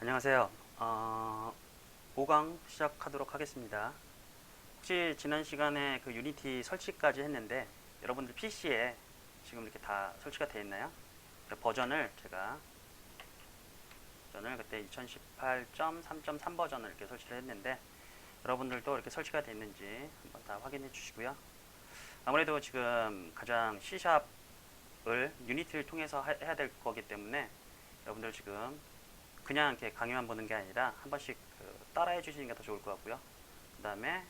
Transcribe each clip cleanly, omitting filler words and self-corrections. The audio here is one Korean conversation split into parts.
안녕하세요. 5강 시작하도록 하겠습니다. 혹시 지난 시간에 그 유니티 설치까지 했는데 여러분들 PC에 지금 이렇게 다 설치가 되어 있나요? 제가 버전을 그때 2018.3.3 버전을 이렇게 설치를 했는데 여러분들도 이렇게 설치가 되어 있는지 한번 다 확인해 주시고요. 아무래도 지금 가장 C샵을 유니티를 통해서 해야 될 거기 때문에 여러분들 지금 그냥 이렇게 강의만 보는 게 아니라 한 번씩 따라해 주시는 게 더 좋을 것 같고요. 그 다음에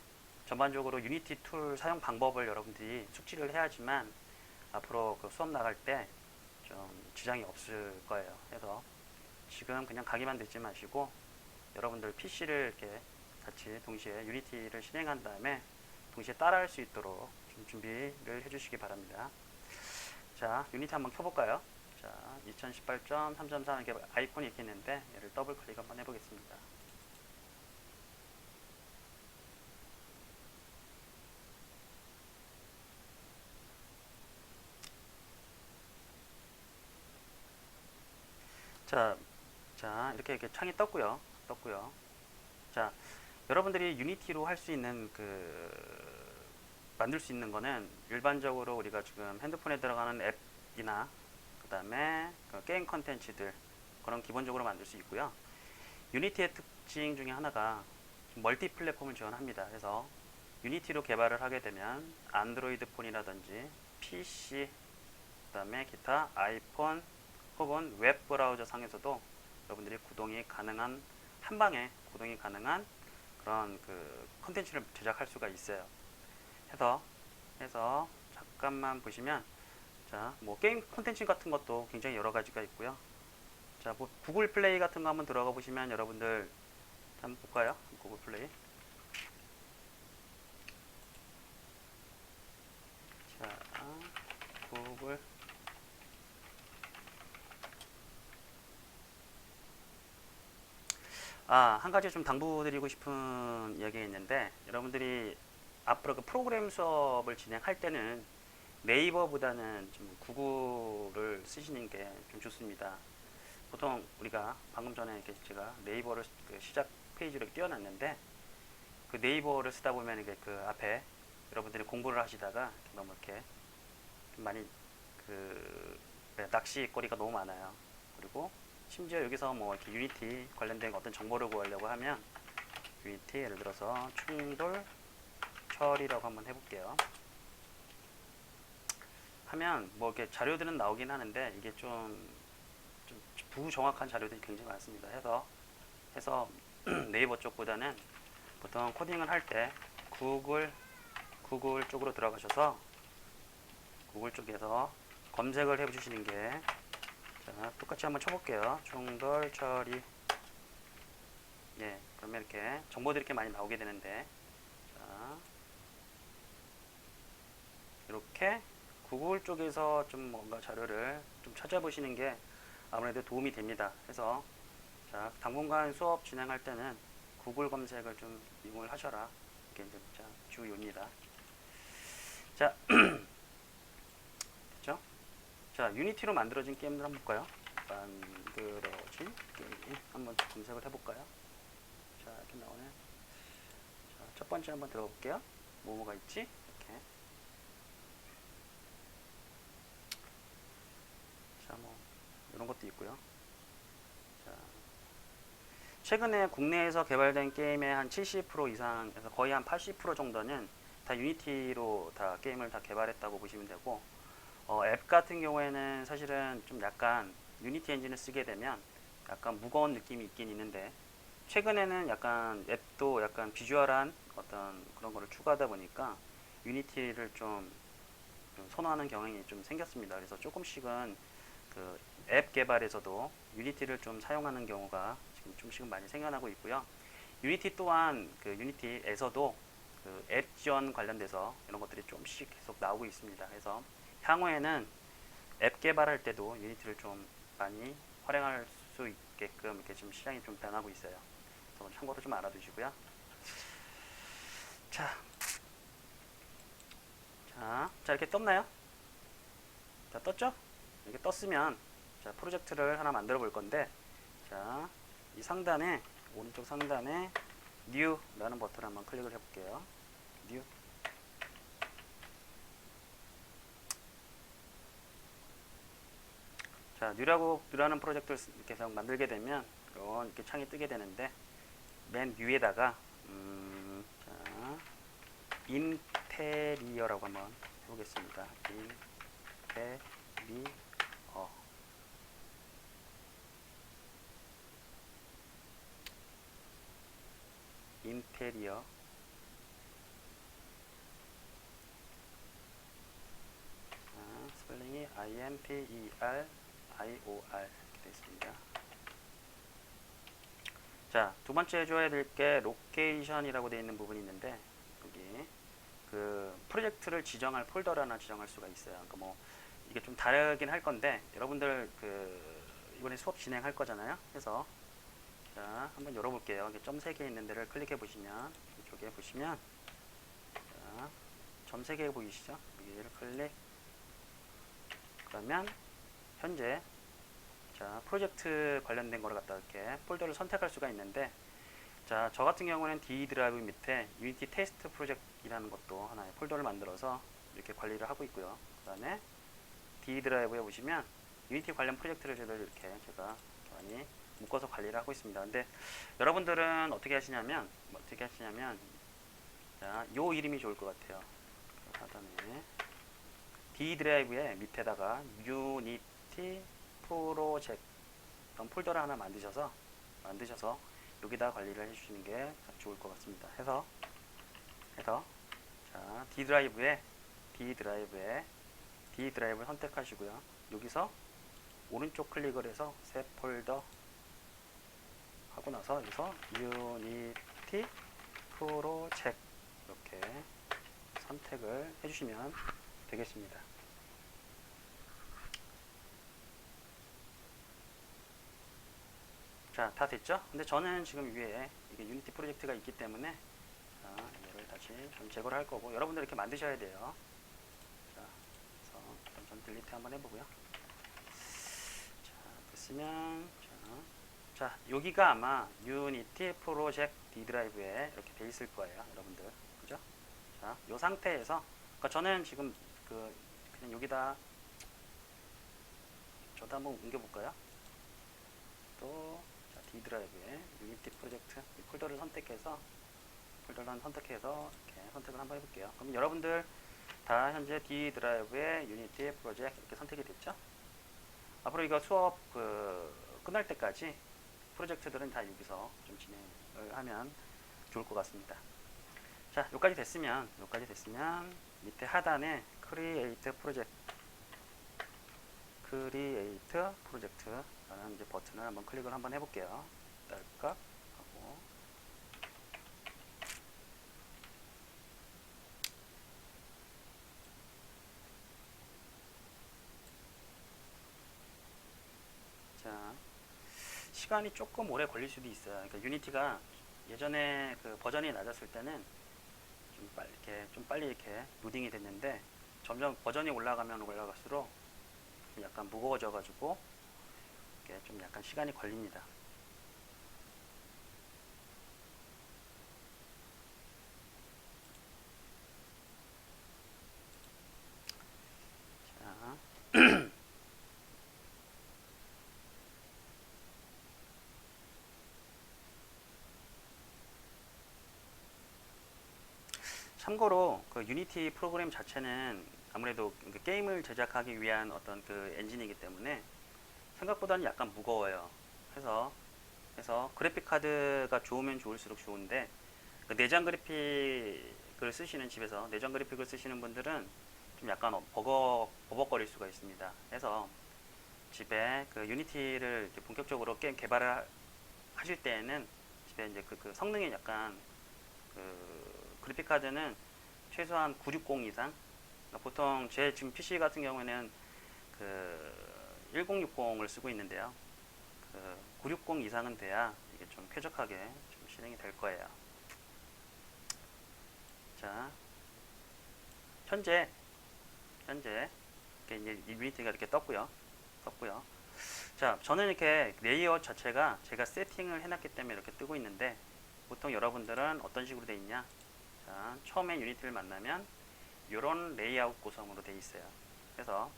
전반적으로 유니티 툴 사용 방법을 여러분들이 숙지를 해야지만 앞으로 그 수업 나갈 때 좀 지장이 없을 거예요. 그래서 지금 그냥 강의만 듣지 마시고 여러분들 PC를 이렇게 같이 동시에 유니티를 실행한 다음에 동시에 따라할 수 있도록 좀 준비를 해주시기 바랍니다. 자, 유니티 한번 켜볼까요? 자, 2018.3.4 이렇게 아이콘이 이렇게 있는데 얘를 더블 클릭 한번 해보겠습니다. 자, 이렇게 창이 떴고요. 자, 여러분들이 유니티로 할 수 있는 만들 수 있는 거는 일반적으로 우리가 지금 핸드폰에 들어가는 앱이나 그 다음에 게임 컨텐츠들 그런 기본적으로 만들 수 있고요. 유니티의 특징 중에 하나가 멀티 플랫폼을 지원합니다. 그래서 유니티로 개발을 하게 되면 안드로이드 폰이라든지 PC, 그 다음에 기타 아이폰 혹은 웹 브라우저 상에서도 여러분들이 구동이 가능한, 한방에 구동이 가능한 그런 컨텐츠를 제작할 수가 있어요. 해서 잠깐만 보시면, 자, 뭐 게임 콘텐츠 같은 것도 굉장히 여러 가지가 있고요. 자, 뭐 구글 플레이 같은 거 한번 들어가 보시면 여러분들 한번 볼까요? 구글 플레이. 자, 구글. 한 가지 좀 당부드리고 싶은 이야기가 있는데, 여러분들이 앞으로 그 프로그램 수업을 진행할 때는 네이버보다는 좀 구글을 쓰시는 게 좀 좋습니다. 보통 우리가 방금 전에 이렇게 제가 네이버를 시작 페이지로 띄워놨는데, 그 네이버를 쓰다 보면 이게 그 앞에 여러분들이 공부를 하시다가 너무 이렇게 좀 많이 낚시거리가 너무 많아요. 그리고 심지어 여기서 뭐 이렇게 유니티 관련된 어떤 정보를 구하려고 하면 유니티 예를 들어서 충돌 처리라고 한번 해볼게요. 하면 뭐 이렇게 자료들은 나오긴 하는데 이게 좀 부정확한 자료들이 굉장히 많습니다. 해서 네이버 쪽보다는 보통 코딩을 할 때 구글 쪽으로 들어가셔서 구글 쪽에서 검색을 해주시는 게, 자, 똑같이 한번 쳐볼게요. 충돌 처리. 예, 그러면 이렇게 정보들이 이렇게 많이 나오게 되는데, 자, 이렇게 구글 쪽에서 좀 뭔가 자료를 좀 찾아보시는 게 아무래도 도움이 됩니다. 해서 자, 당분간 수업 진행할 때는 구글 검색을 좀 이용을 하셔라. 이게 이제 주요입니다. 자, 됐죠? 자, 유니티로 만들어진 게임들 한번 볼까요? 만들어진 게임 한번 검색을 해볼까요? 자, 이렇게 나오네. 자, 첫 번째 한번 들어볼게요. 뭐가 있지? 이렇게. 자, 뭐 이런 것도 있고요. 자, 최근에 국내에서 개발된 게임의 한 70% 이상에서 거의 한 80% 정도는 다 유니티로 다 게임을 다 개발했다고 보시면 되고, 앱 같은 경우에는 사실은 좀 약간 유니티 엔진을 쓰게 되면 약간 무거운 느낌이 있긴 있는데, 최근에는 약간 앱도 약간 비주얼한 어떤 그런 거를 추가하다 보니까 유니티를 좀 선호하는 경향이 좀 생겼습니다. 그래서 조금씩은 앱 개발에서도 유니티를 좀 사용하는 경우가 지금 좀씩은 많이 생겨나고 있고요. 유니티 또한 유니티에서도 앱 지원 관련돼서 이런 것들이 좀씩 계속 나오고 있습니다. 그래서 향후에는 앱 개발할 때도 유니티를 좀 많이 활용할 수 있게끔 이렇게 지금 시장이 좀 변하고 있어요. 그래서 참고로 좀 알아두시고요. 자, 이렇게 떴나요? 떴죠? 이렇게 떴으면 자, 프로젝트를 하나 만들어 볼 건데, 자, 이 상단에 오른쪽 상단에 New라는 버튼을 한번 클릭을 해볼게요. New. 자, 뉴라는 프로젝트를 계속 만들게 되면 이렇게 창이 뜨게 되는데 맨 위에다가 자, 인테리어라고 한번 해보겠습니다. 인테리어. 스펠링이 INTERIOR 이렇게 되어 있습니다. 자, 두 번째 해줘야 될 게 로케이션이라고 되어 있는 부분이 있는데, 여기 그 프로젝트를 지정할 폴더를 하나 지정할 수가 있어요. 그러니까 뭐 이게 좀 다르긴 할 건데, 여러분들 그 이번에 수업 진행할 거잖아요. 그래서 자, 한번 열어볼게요. 점 3개 있는 데를 클릭해 보시면, 이쪽에 보시면 자, 점 3개 보이시죠? 여기를 클릭. 그러면 현재 자, 프로젝트 관련된 거를 갖다 이렇게 폴더를 선택할 수가 있는데, 자, 저 같은 경우는 D 드라이브 밑에 유니티 테스트 프로젝트이라는 것도 하나의 폴더를 만들어서 이렇게 관리를 하고 있고요. 그 다음에 D 드라이브에 보시면 유니티 관련 프로젝트를 이렇게 제가 많이 묶어서 관리를 하고 있습니다. 근데 여러분들은 어떻게 하시냐면 자, 요 이름이 좋을 것 같아요. 하단에 D 드라이브의 밑에다가 유니티 프로젝트 폴더를 하나 만드셔서 여기다 관리를 해주시는 게 좋을 것 같습니다. 해서 자, D 드라이브를 선택하시고요. 여기서 오른쪽 클릭을 해서 새 폴더 하고 나서 여기서 유니티 프로젝트 이렇게 선택을 해주시면 되겠습니다. 자, 다 됐죠? 근데 저는 지금 위에 이게 유니티 프로젝트가 있기 때문에 자, 얘를 다시 좀 제거를 할 거고, 여러분들 이렇게 만드셔야 돼요. 자, 그래서 전 딜리트 한번 해보고요. 자, 됐으면 자, 여기가 아마 유니티 프로젝트 D 드라이브에 이렇게 돼 있을 거예요, 여러분들. 그죠? 자, 이 상태에서 그러니까 저는 지금 그냥 여기다 저도 한번 옮겨볼까요? 또 자, D 드라이브에 유니티 프로젝트 이 폴더를 선택해서 이렇게 선택을 한번 해볼게요. 그럼 여러분들 다 현재 D 드라이브에 유니티 프로젝트 이렇게 선택이 됐죠? 앞으로 이거 수업 끝날 때까지 프로젝트들은 다 여기서 좀 진행을 하면 좋을 것 같습니다. 자, 여기까지 됐으면 밑에 하단에 Create Project 라는 이제 버튼을 한번 클릭을 한번 해볼게요. 딸깍 하고 자, 시간이 조금 오래 걸릴 수도 있어요. 그러니까 유니티가 예전에 그 버전이 낮았을 때는 좀 빨리 이렇게 로딩이 됐는데, 점점 버전이 올라가면 올라갈수록 좀 약간 무거워져 가지고 이게 좀 약간 시간이 걸립니다. 자, 참고로 그 유니티 프로그램 자체는 아무래도 그 게임을 제작하기 위한 어떤 그 엔진이기 때문에 생각보다는 약간 무거워요. 그래서 그래픽 카드가 좋으면 좋을수록 좋은데, 그 내장 그래픽을 쓰시는 집에서 내장 그래픽을 쓰시는 분들은 좀 약간 버벅거릴 수가 있습니다. 그래서 집에 그 유니티를 본격적으로 게임 개발을 하실 때에는 집에 이제 그 성능이 약간 그래픽 카드는 최소한 960 이상, 그러니까 보통 제 지금 PC 같은 경우에는 1060을 쓰고 있는데요. 960 이상은 돼야 이게 좀 쾌적하게 좀 실행이 될 거예요. 자, 현재 이렇게 이제 유니티가 이렇게 떴고요. 자, 저는 이렇게 레이아웃 자체가 제가 세팅을 해놨기 때문에 이렇게 뜨고 있는데, 보통 여러분들은 어떤 식으로 돼 있냐? 자, 처음에 유니티를 만나면 이런 레이아웃 구성으로 돼 있어요. 그래서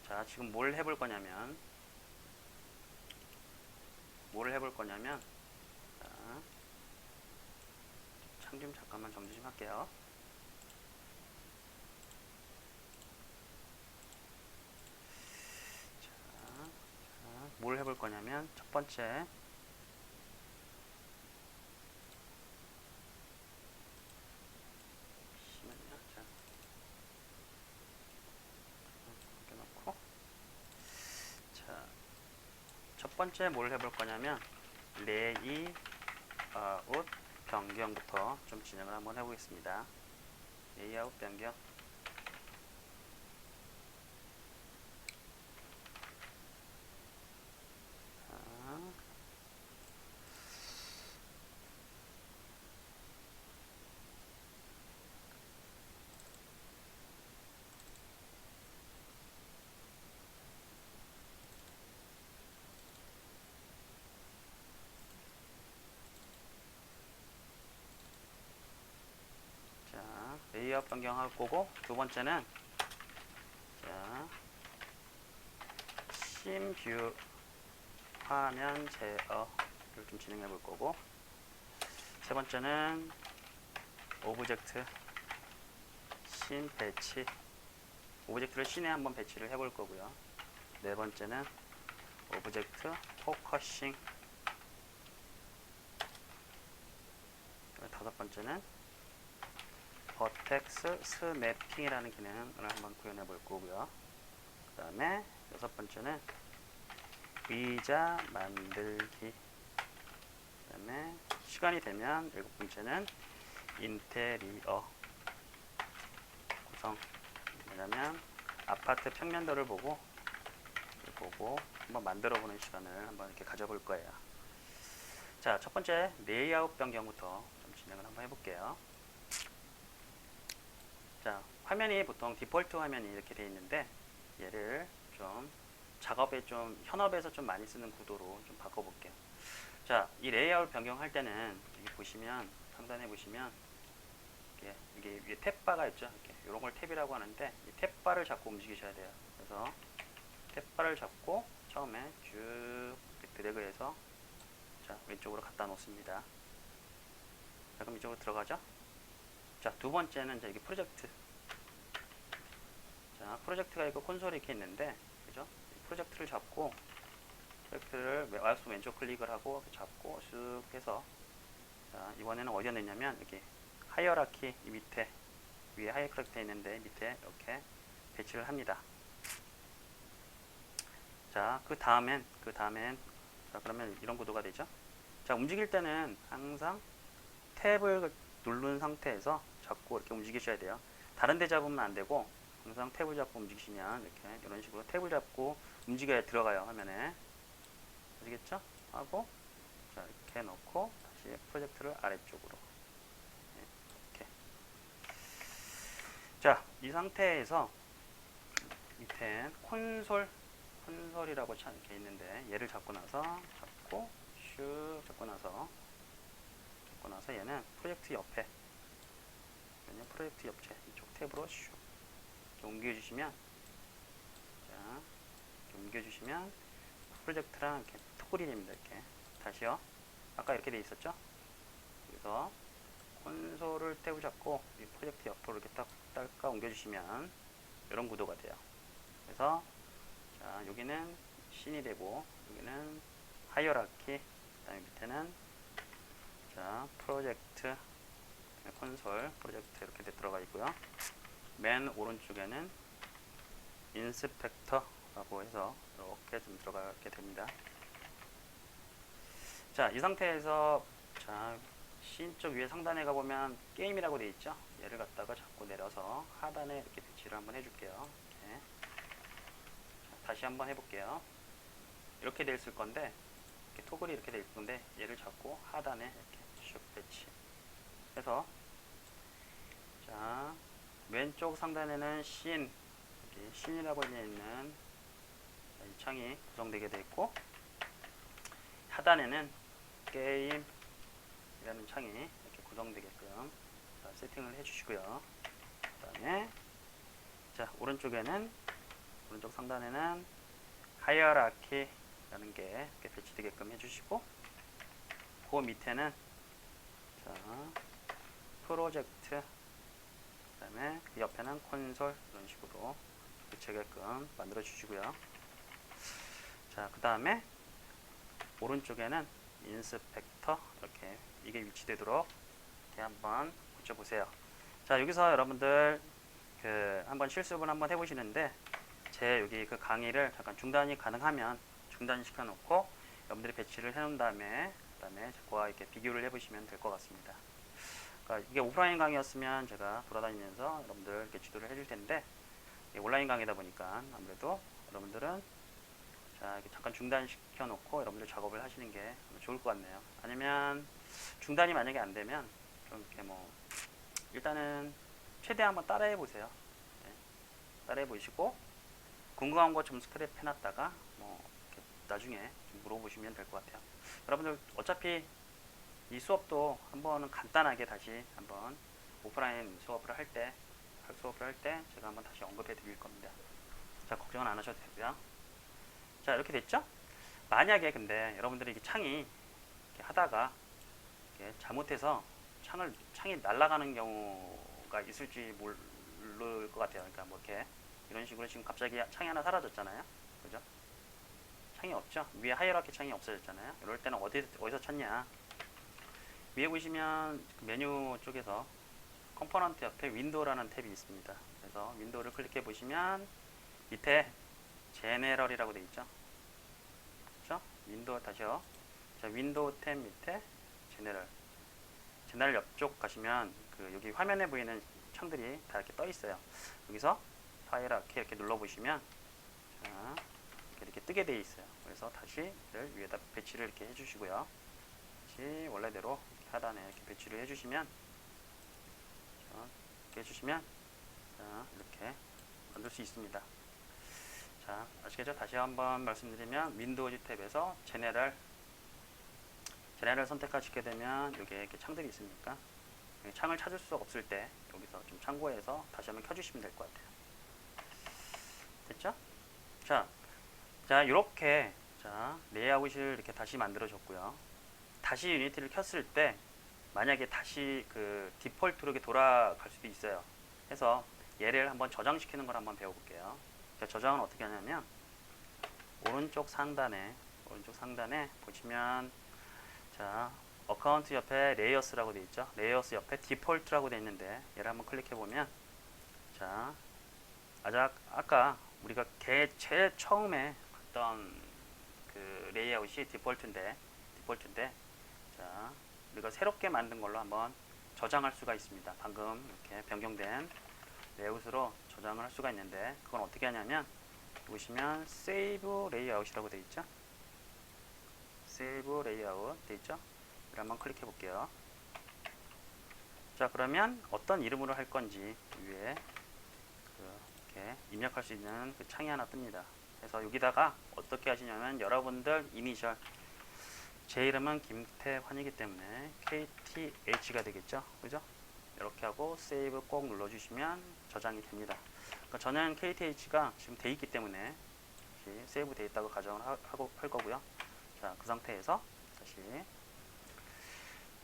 자, 지금 뭘 해볼 거냐면 자, 창 좀 잠깐만 정지 좀 할게요. 뭘 해볼 거냐면 첫 번째, 잠시만요. 자, 이렇게 놓고, 자, 첫 번째 뭘 해볼 거냐면 레이아웃 변경부터 좀 진행을 한번 해보겠습니다. 레이아웃 변경. 자, 레이아웃 변경할 거고, 두 번째는 자, 씬뷰 화면 제어를 좀 진행해 볼 거고, 세 번째는 오브젝트 씬 배치, 오브젝트를 씬에 한번 배치를 해 볼 거고요. 네 번째는 오브젝트 포커싱, 다섯 번째는 버텍스 스냅핑이라는 기능을 한번 구현해 볼 거고요. 그 다음에 여섯 번째는 의자 만들기, 그 다음에 시간이 되면 일곱 번째는 인테리어 구성. 왜냐면 아파트 평면도를 보고 한번 만들어 보는 시간을 한번 이렇게 가져볼 거예요. 자, 첫 번째 레이아웃 변경부터 좀 진행을 한번 해볼게요. 자, 화면이 보통 디폴트 화면이 이렇게 되어 있는데, 얘를 좀 작업에 좀 현업에서 좀 많이 쓰는 구도로 좀 바꿔볼게요. 자, 이 레이아웃 변경할 때는 여기 보시면, 상단에 보시면 이게 위에 탭바가 있죠. 이렇게 이런 걸 탭이라고 하는데, 이 탭바를 잡고 움직이셔야 돼요. 그래서 탭바를 잡고 처음에 쭉 드래그해서 자, 왼쪽으로 갖다 놓습니다. 자, 그럼 이쪽으로 들어가죠. 자, 두 번째는 이제 이게 프로젝트. 자, 프로젝트가 있고 콘솔이 이렇게 있는데, 그죠? 프로젝트를 잡고, 프로젝트를 마우스 왼쪽 클릭을 하고 잡고 쓱 해서, 자, 이번에는 어디에 넣냐면 여기 하이어라키, 이 밑에 위에 하이어라키 되어 있는데 밑에 이렇게 배치를 합니다. 자, 그 다음엔 자, 그러면 이런 구도가 되죠. 자, 움직일 때는 항상 탭을 누른 상태에서 잡고 이렇게 움직이셔야 돼요. 다른 데 잡으면 안 되고, 항상 탭을 잡고 움직이시면 이렇게 이런 식으로 탭을 잡고 움직여야 들어가요, 화면에. 아시겠죠? 하고, 자, 이렇게 놓고 다시 프로젝트를 아래쪽으로 이렇게. 자, 이 상태에서 밑에 콘솔이라고 이렇게 있는데, 얘를 잡고 슉 잡고 나서 얘는 프로젝트 옆에, 이쪽 탭으로 슉 옮겨주시면, 자, 옮겨주시면 프로젝트랑 이렇게 토글이 됩니다. 이렇게 다시요. 아까 이렇게 돼 있었죠? 그래서 콘솔을 탭을 잡고 이 프로젝트 옆으로 이렇게 딱 딸까 옮겨주시면 이런 구도가 돼요. 그래서 자, 여기는 씬이 되고 여기는 하이어라키, 그다음에 밑에는 자, 프로젝트 콘솔 프로젝트 이렇게 들어가 있고요. 맨 오른쪽에는 인스펙터라고 해서 이렇게 좀 들어가게 됩니다. 자, 이 상태에서 자, 씬 쪽 위에 상단에 가보면 게임이라고 되어 있죠. 얘를 갖다가 잡고 내려서 하단에 이렇게 배치를 한번 해줄게요. 이렇게. 자, 다시 한번 해볼게요. 이렇게 돼 있을 건데, 이렇게 토글이 이렇게 돼 있을 건데, 얘를 잡고 하단에 이렇게 슉 배치 해서, 자, 왼쪽 상단에는 씬이라고 되어 있는 이 창이 구성되게 되어 있고, 하단에는 게임이라는 창이 이렇게 구성되게끔 세팅을 해주시고요. 그 다음에 자, 오른쪽 상단에는 하이어라키라는 게 이렇게 배치되게끔 해주시고, 그 밑에는 자, 프로젝트, 그 다음에 그 옆에는 콘솔, 이런 식으로 배치하게끔 만들어 주시고요. 자, 그 다음에 오른쪽에는 인스펙터, 이렇게 이게 위치되도록 이렇게 한번 붙여보세요. 자, 여기서 여러분들 한번 실습을 한번 해보시는데, 제 여기 그 강의를 잠깐 중단이 가능하면 중단시켜 놓고 여러분들이 배치를 해놓은 다음에, 그 다음에 그와 이렇게 비교를 해보시면 될 것 같습니다. 그러니까 이게 오프라인 강의였으면 제가 돌아다니면서 여러분들 이렇게 지도를 해줄 텐데, 온라인 강의다 보니까 아무래도 여러분들은 자, 이렇게 잠깐 중단시켜 놓고 여러분들 작업을 하시는 게 좋을 것 같네요. 아니면 중단이 만약에 안 되면 좀 이렇게 뭐 일단은 최대한 한번 따라해 보세요. 네, 따라해 보시고 궁금한 거 좀 스크랩 해놨다가 뭐 나중에 좀 물어보시면 될 것 같아요. 여러분들 어차피 이 수업도 한번은 간단하게 다시 한번 오프라인 수업을 할 때 제가 한번 다시 언급해 드릴 겁니다. 자, 걱정은 안 하셔도 되고요. 자, 이렇게 됐죠? 만약에 근데 여러분들이 이게 창이 이렇게 하다가 이렇게 잘못해서 창이 날아가는 경우가 있을지 모를 것 같아요. 그러니까 뭐 이렇게 이런 식으로 지금 갑자기 창이 하나 사라졌잖아요. 그죠? 창이 없죠? 위에 하이어라키 창이 없어졌잖아요. 이럴 때는 어디서 찾냐? 위에 보시면 메뉴 쪽에서 컴포넌트 옆에 윈도우라는 탭이 있습니다. 그래서 윈도우를 클릭해 보시면 밑에 제네럴이라고 되어 있죠. 그렇죠? 윈도우 다시요. 자, 윈도우 탭 밑에 제네럴 옆쪽 가시면 여기 화면에 보이는 창들이 다 이렇게 떠 있어요. 여기서 하이어라키 이렇게 눌러 보시면 자, 이렇게 뜨게 되어 있어요. 그래서 다시 이를 위에다 배치를 이렇게 해주시고요. 다시 원래대로 이렇게 하단에 이렇게 배치를 해주시면 자, 이렇게 만들 수 있습니다. 자, 아시겠죠? 다시 한번 말씀드리면 윈도우즈 탭에서 제네럴 선택하시게 되면 여기에 이렇게 창들이 있으니까 창을 찾을 수 없을 때 여기서 좀 참고해서 다시 한번 켜주시면 될 것 같아요. 됐죠? 자, 이렇게 레이아웃을 이렇게 다시 만들어줬고요. 다시 유니티를 켰을 때 만약에 다시 디폴트로 이렇게 돌아갈 수도 있어요. 그래서 얘를 한번 저장시키는 걸 한번 배워볼게요. 자, 저장은 어떻게 하냐면 오른쪽 상단에 보시면 자, 어카운트 옆에 레이어스라고 되어 있죠. 레이어스 옆에 디폴트라고 되어 있는데 얘를 한번 클릭해 보면 자, 아까 우리가 제일 처음에 했던 레이아웃이 디폴트인데 자, 우리가 새롭게 만든 걸로 한번 저장할 수가 있습니다. 방금 이렇게 변경된 레이아웃으로 저장을 할 수가 있는데 그건 어떻게 하냐면 보시면 세이브 레이아웃이라고 되어 있죠. 세이브 레이아웃 되어 있죠. 이를 한번 클릭해 볼게요. 자, 그러면 어떤 이름으로 할 건지 위에 이렇게 입력할 수 있는 창이 하나 뜹니다. 그래서 여기다가 어떻게 하시냐면 여러분들 이니셜, 제 이름은 김태환이기 때문에 KTH가 되겠죠. 그죠? 이렇게 하고 세이브 꼭 눌러주시면 저장이 됩니다. 그러니까 저는 KTH가 지금 돼 있기 때문에 세이브 돼 있다고 가정을 할 거고요. 자, 그 상태에서 다시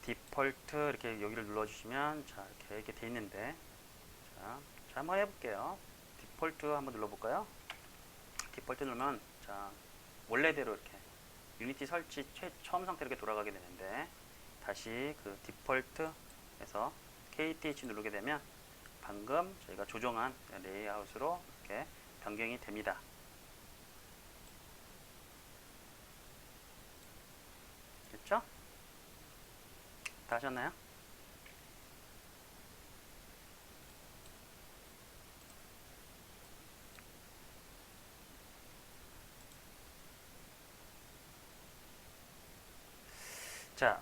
디폴트 이렇게 여기를 눌러주시면 자, 이렇게 돼 있는데 자, 한번 해볼게요. 디폴트 한번 눌러볼까요? 디폴트 누르면 자, 원래대로 이렇게 유니티 설치 처음 상태로 이렇게 돌아가게 되는데 다시 디폴트에서 KTH 누르게 되면 방금 저희가 조정한 레이아웃으로 이렇게 변경이 됩니다. 됐죠? 다 하셨나요? 자,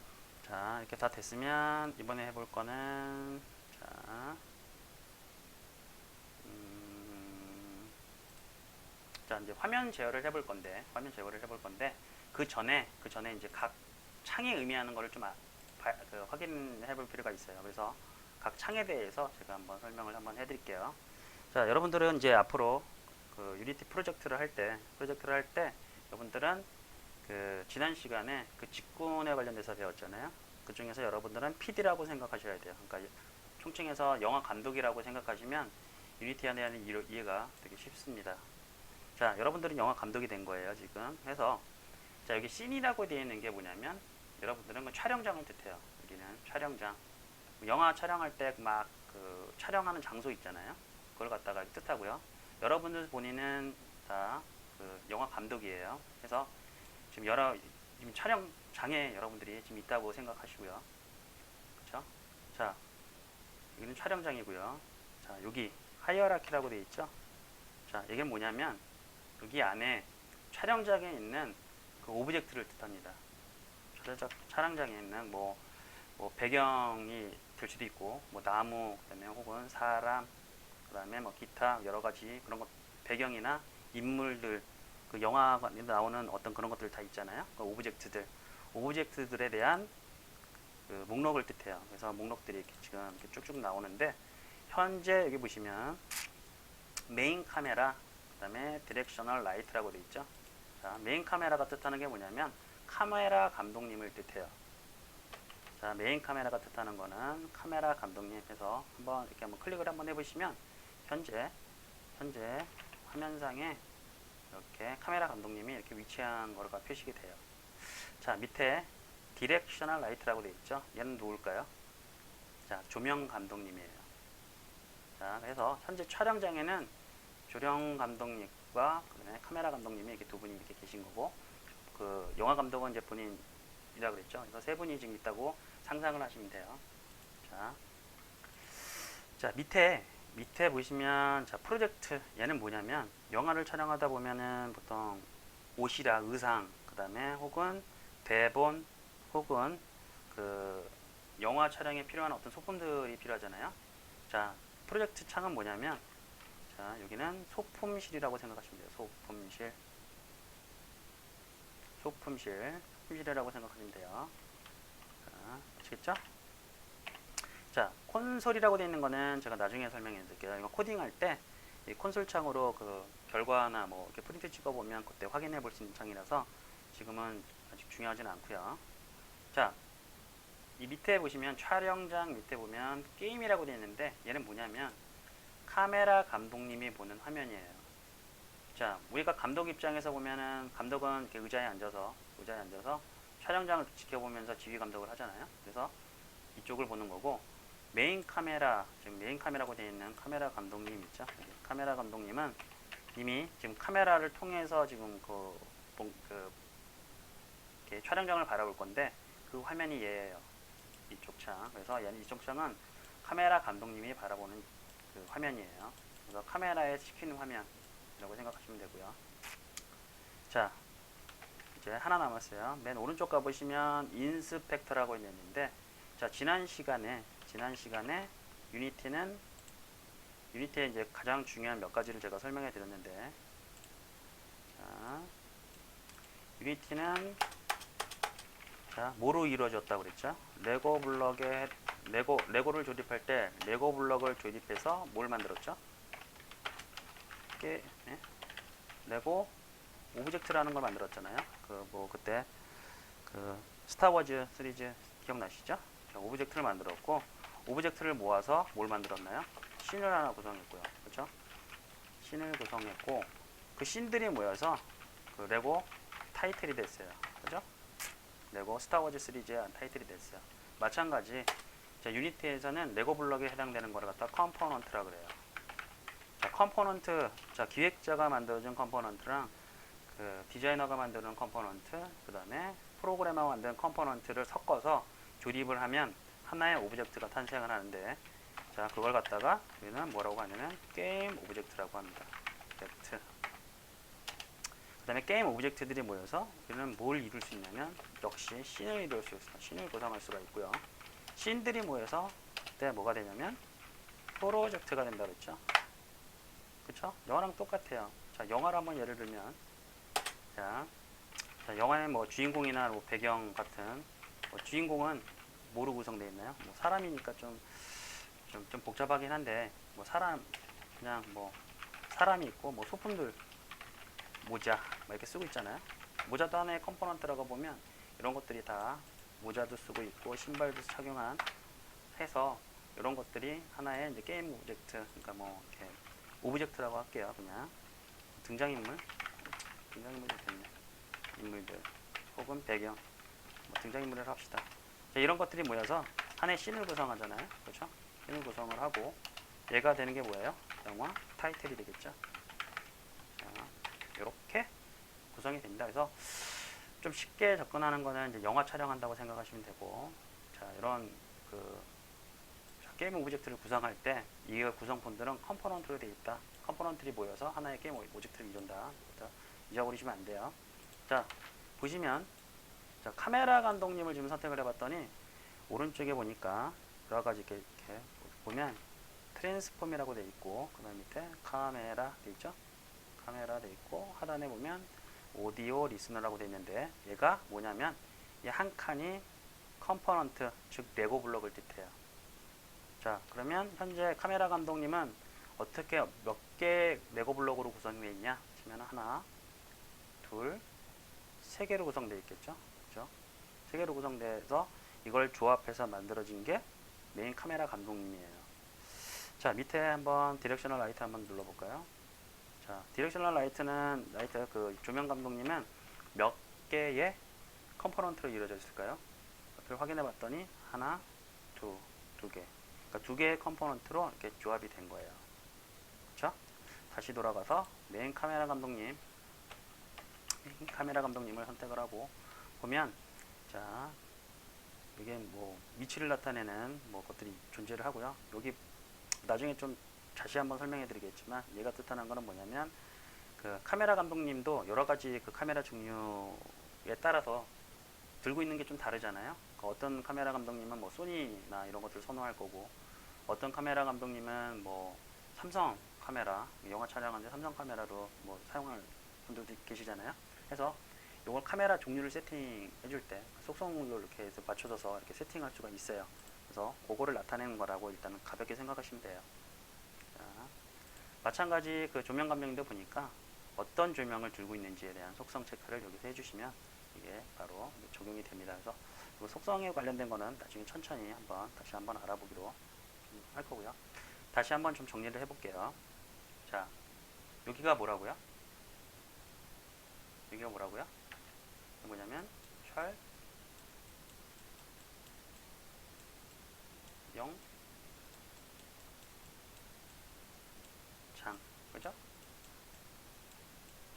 이렇게 다 됐으면 이번에 해볼 거는 자, 자, 이제 화면 제어를 해볼 건데, 그 전에 이제 각 창이 의미하는 거를 좀 확인해 볼 필요가 있어요. 그래서 각 창에 대해서 제가 한번 설명을 한번 해드릴게요. 자, 여러분들은 이제 앞으로 그 유니티 프로젝트를 할 때, 여러분들은 그 지난 시간에 그 직군에 관련돼서 배웠잖아요. 그 중에서 여러분들은 PD라고 생각하셔야 돼요. 그러니까 총칭해서 영화 감독이라고 생각하시면 유니티에 대한 이해가 되게 쉽습니다. 자, 여러분들은 영화 감독이 된 거예요, 지금. 해서 자, 여기 씬이라고 되어 있는 게 뭐냐면 여러분들은 그 촬영장을 뜻해요. 여기는 촬영장. 영화 촬영할 때 막 그 촬영하는 장소 있잖아요. 그걸 갖다가 뜻하고요. 여러분들 본인은 다 그 영화 감독이에요. 그래서 지금 지금 촬영장에 여러분들이 지금 있다고 생각하시고요. 그렇죠? 자, 여기는 촬영장이고요. 자, 여기 하이어라키라고 되어 있죠. 자, 이게 뭐냐면 여기 안에 촬영장에 있는 그 오브젝트를 뜻합니다. 촬영장에 있는 뭐 배경이 될 수도 있고, 뭐 나무, 그다음에 혹은 사람, 그다음에 뭐 기타 여러 가지 그런 것, 배경이나 인물들, 그 영화관에 나오는 어떤 그런 것들 다 있잖아요. 그 오브젝트들에 대한 그 목록을 뜻해요. 그래서 목록들이 이렇게 지금 이렇게 쭉쭉 나오는데, 현재 여기 보시면 메인 카메라, 그다음에 디렉셔널 라이트라고 되어 있죠. 자, 메인 카메라가 뜻하는 게 뭐냐면 카메라 감독님을 뜻해요. 자, 메인 카메라가 뜻하는 거는 카메라 감독님 해서 이렇게 한번 클릭을 한번 해보시면 현재 화면상에 이렇게 카메라 감독님이 이렇게 위치한 거가 표시가 돼요. 자, 밑에 디렉셔널 라이트라고 되어 있죠. 얘는 누굴까요? 자, 조명 감독님이에요. 자, 그래서 현재 촬영장에는 조령 감독님과 그다음에 카메라 감독님이 이렇게 두 분이 이렇게 계신 거고, 그 영화 감독은 이제 본인이라 그랬죠. 그래서 세 분이 지금 있다고 상상을 하시면 돼요. 자, 밑에 보시면, 자, 프로젝트, 얘는 뭐냐면 영화를 촬영하다 보면은 보통 옷이라 의상, 그 다음에 혹은 대본, 혹은 그 영화 촬영에 필요한 어떤 소품들이 필요하잖아요. 자, 프로젝트 창은 뭐냐면, 자, 여기는 소품실이라고 생각하시면 돼요. 소품실이라고 생각하시면 돼요. 자, 아시겠죠? 자, 콘솔이라고 되어 있는 거는 제가 나중에 설명해 드릴게요. 이거 코딩할 때 이 콘솔 창으로 그 결과나 뭐 이렇게 프린트 찍어 보면 그때 확인해 볼 수 있는 창이라서 지금은 아직 중요하진 않고요. 자, 이 밑에 보시면 촬영장 밑에 보면 게임이라고 되어 있는데, 얘는 뭐냐면 카메라 감독님이 보는 화면이에요. 자, 우리가 감독 입장에서 보면은 감독은 이렇게 의자에 앉아서 촬영장을 지켜보면서 지휘 감독을 하잖아요. 그래서 이쪽을 보는 거고, 메인 카메라, 지금 메인 카메라고 되어 있는 카메라 감독님 있죠. 카메라 감독님은 이미 지금 카메라를 통해서 지금 이렇게 촬영장을 바라볼 건데, 그 화면이 얘예요. 이쪽 창. 그래서 이쪽 창은 카메라 감독님이 바라보는 그 화면이에요. 그래서 카메라에 찍히는 화면이라고 생각하시면 되고요. 자, 이제 하나 남았어요. 맨 오른쪽 가보시면 인스펙터라고 있는데, 자, 지난 시간에 유니티의 이제 가장 중요한 몇 가지를 제가 설명해 드렸는데, 자, 유니티는 자, 뭐로 이루어졌다고 그랬죠? 레고를 조립할 때 레고 블럭을 조립해서 뭘 만들었죠? 레고 오브젝트라는 걸 만들었잖아요. 그때 그 스타워즈 시리즈 기억나시죠? 자, 오브젝트를 만들었고, 오브젝트를 모아서 뭘 만들었나요? 씬을 하나 구성했고요. 그렇죠? 씬을 구성했고, 그 씬들이 모여서 그 레고 타이틀이 됐어요. 그죠? 레고 스타워즈 시리즈의 타이틀이 됐어요. 마찬가지, 자, 유니티에서는 레고 블럭에 해당되는 거를 갖다 컴포넌트라 그래요. 자, 컴포넌트, 자, 기획자가 만들어준 컴포넌트랑 그 디자이너가 만드는 컴포넌트, 그 다음에 프로그래머가 만드는 컴포넌트를 섞어서 조립을 하면 하나의 오브젝트가 탄생을 하는데, 자, 그걸 갖다가 우리는 뭐라고 하냐면 게임 오브젝트라고 합니다. 그 다음에 게임 오브젝트들이 모여서 우리는 뭘 이룰 수 있냐면 역시 씬을 이룰 수 있어요. 씬을 구성할 수가 있고요. 씬들이 모여서 그때 뭐가 되냐면 프로젝트가 된다 그랬죠. 그쵸? 영화랑 똑같아요. 자, 영화를 한번 예를 들면, 자, 영화의 뭐 주인공이나 뭐 배경 같은, 뭐 주인공은 뭐로 구성되어 있나요? 뭐 사람이니까 좀 복잡하긴 한데, 뭐 사람, 그냥 뭐 사람이 있고, 뭐 소품들, 모자, 뭐 이렇게 쓰고 있잖아요. 모자도 하나의 컴포넌트라고 보면, 이런 것들이 다 모자도 쓰고 있고, 신발도 착용한, 해서, 이런 것들이 하나의 이제 게임 오브젝트, 그러니까 뭐 이렇게 오브젝트라고 할게요. 그냥 등장인물, 등장인물도 됐네. 인물들 혹은 배경, 뭐 등장인물을 합시다. 자, 이런 것들이 모여서 하나의 씬을 구성하잖아요. 그렇죠? 씬을 구성을 하고 얘가 되는 게 뭐예요? 영화 타이틀이 되겠죠. 자, 이렇게 구성이 됩니다. 그래서 좀 쉽게 접근하는 거는 이제 영화 촬영한다고 생각하시면 되고, 자, 이런 그 게임 오브젝트를 구성할 때 이 구성품들은 컴포넌트로 되어 있다. 컴포넌트들이 모여서 하나의 게임 오브젝트를 이룬다. 잊어버리시면 안 돼요. 자, 보시면, 자, 카메라 감독님을 지금 선택을 해봤더니 오른쪽에 보니까 여러 가지 이렇게 보면 트랜스폼이라고 되어 있고, 그 다음 밑에 카메라 되어 있죠. 카메라 되어 있고, 하단에 보면 오디오 리스너라고 되어 있는데, 얘가 뭐냐면 이 한 칸이 컴포넌트, 즉 레고 블록을 뜻해요. 자, 그러면 현재 카메라 감독님은 어떻게 몇 개 레고 블록으로 구성되어 있냐 치면 하나, 둘, 세 개로 구성되어 있겠죠. 그렇죠? 세 개로 구성돼서 이걸 조합해서 만들어진 게 메인 카메라 감독님이에요. 자, 밑에 한번 디렉셔널 라이트 한번 눌러볼까요? 자, 디렉셔널 라이트는 그 조명 감독님은 몇 개의 컴포넌트로 이루어져 있을까요? 옆을 확인해 봤더니 하나, 두 개. 그러니까 두 개의 컴포넌트로 이렇게 조합이 된 거예요. 그렇죠? 다시 돌아가서 메인 카메라 감독님을 선택을 하고 보면, 자, 이게 뭐 위치를 나타내는 뭐 것들이 존재를 하고요. 여기 나중에 좀 다시 한번 설명해 드리겠지만, 얘가 뜻하는 거는 뭐냐면 그 카메라 감독님도 여러 가지 그 카메라 종류에 따라서 들고 있는 게 좀 다르잖아요. 그러니까 어떤 카메라 감독님은 뭐 소니나 이런 것들을 선호할 거고, 어떤 카메라 감독님은 뭐 삼성 카메라, 영화 촬영하는데 삼성 카메라로 뭐 사용할 분들도 계시잖아요. 그래서 이걸 카메라 종류를 세팅해 줄 때 속성을 이렇게 해서 맞춰줘서 이렇게 세팅할 수가 있어요. 그래서 그거를 나타내는 거라고 일단은 가볍게 생각하시면 돼요. 자, 마찬가지 그 조명 감독님도 보니까 어떤 조명을 들고 있는지에 대한 속성 체크를 여기서 해주시면 이게 바로 적용이 됩니다. 그래서 그 속성에 관련된 거는 나중에 천천히 다시 한번 알아보기로 할 거고요. 다시 한번 좀 정리를 해볼게요. 자, 여기가 뭐라고요? 여기가 뭐라고요? 뭐냐면 촬영 장, 그죠?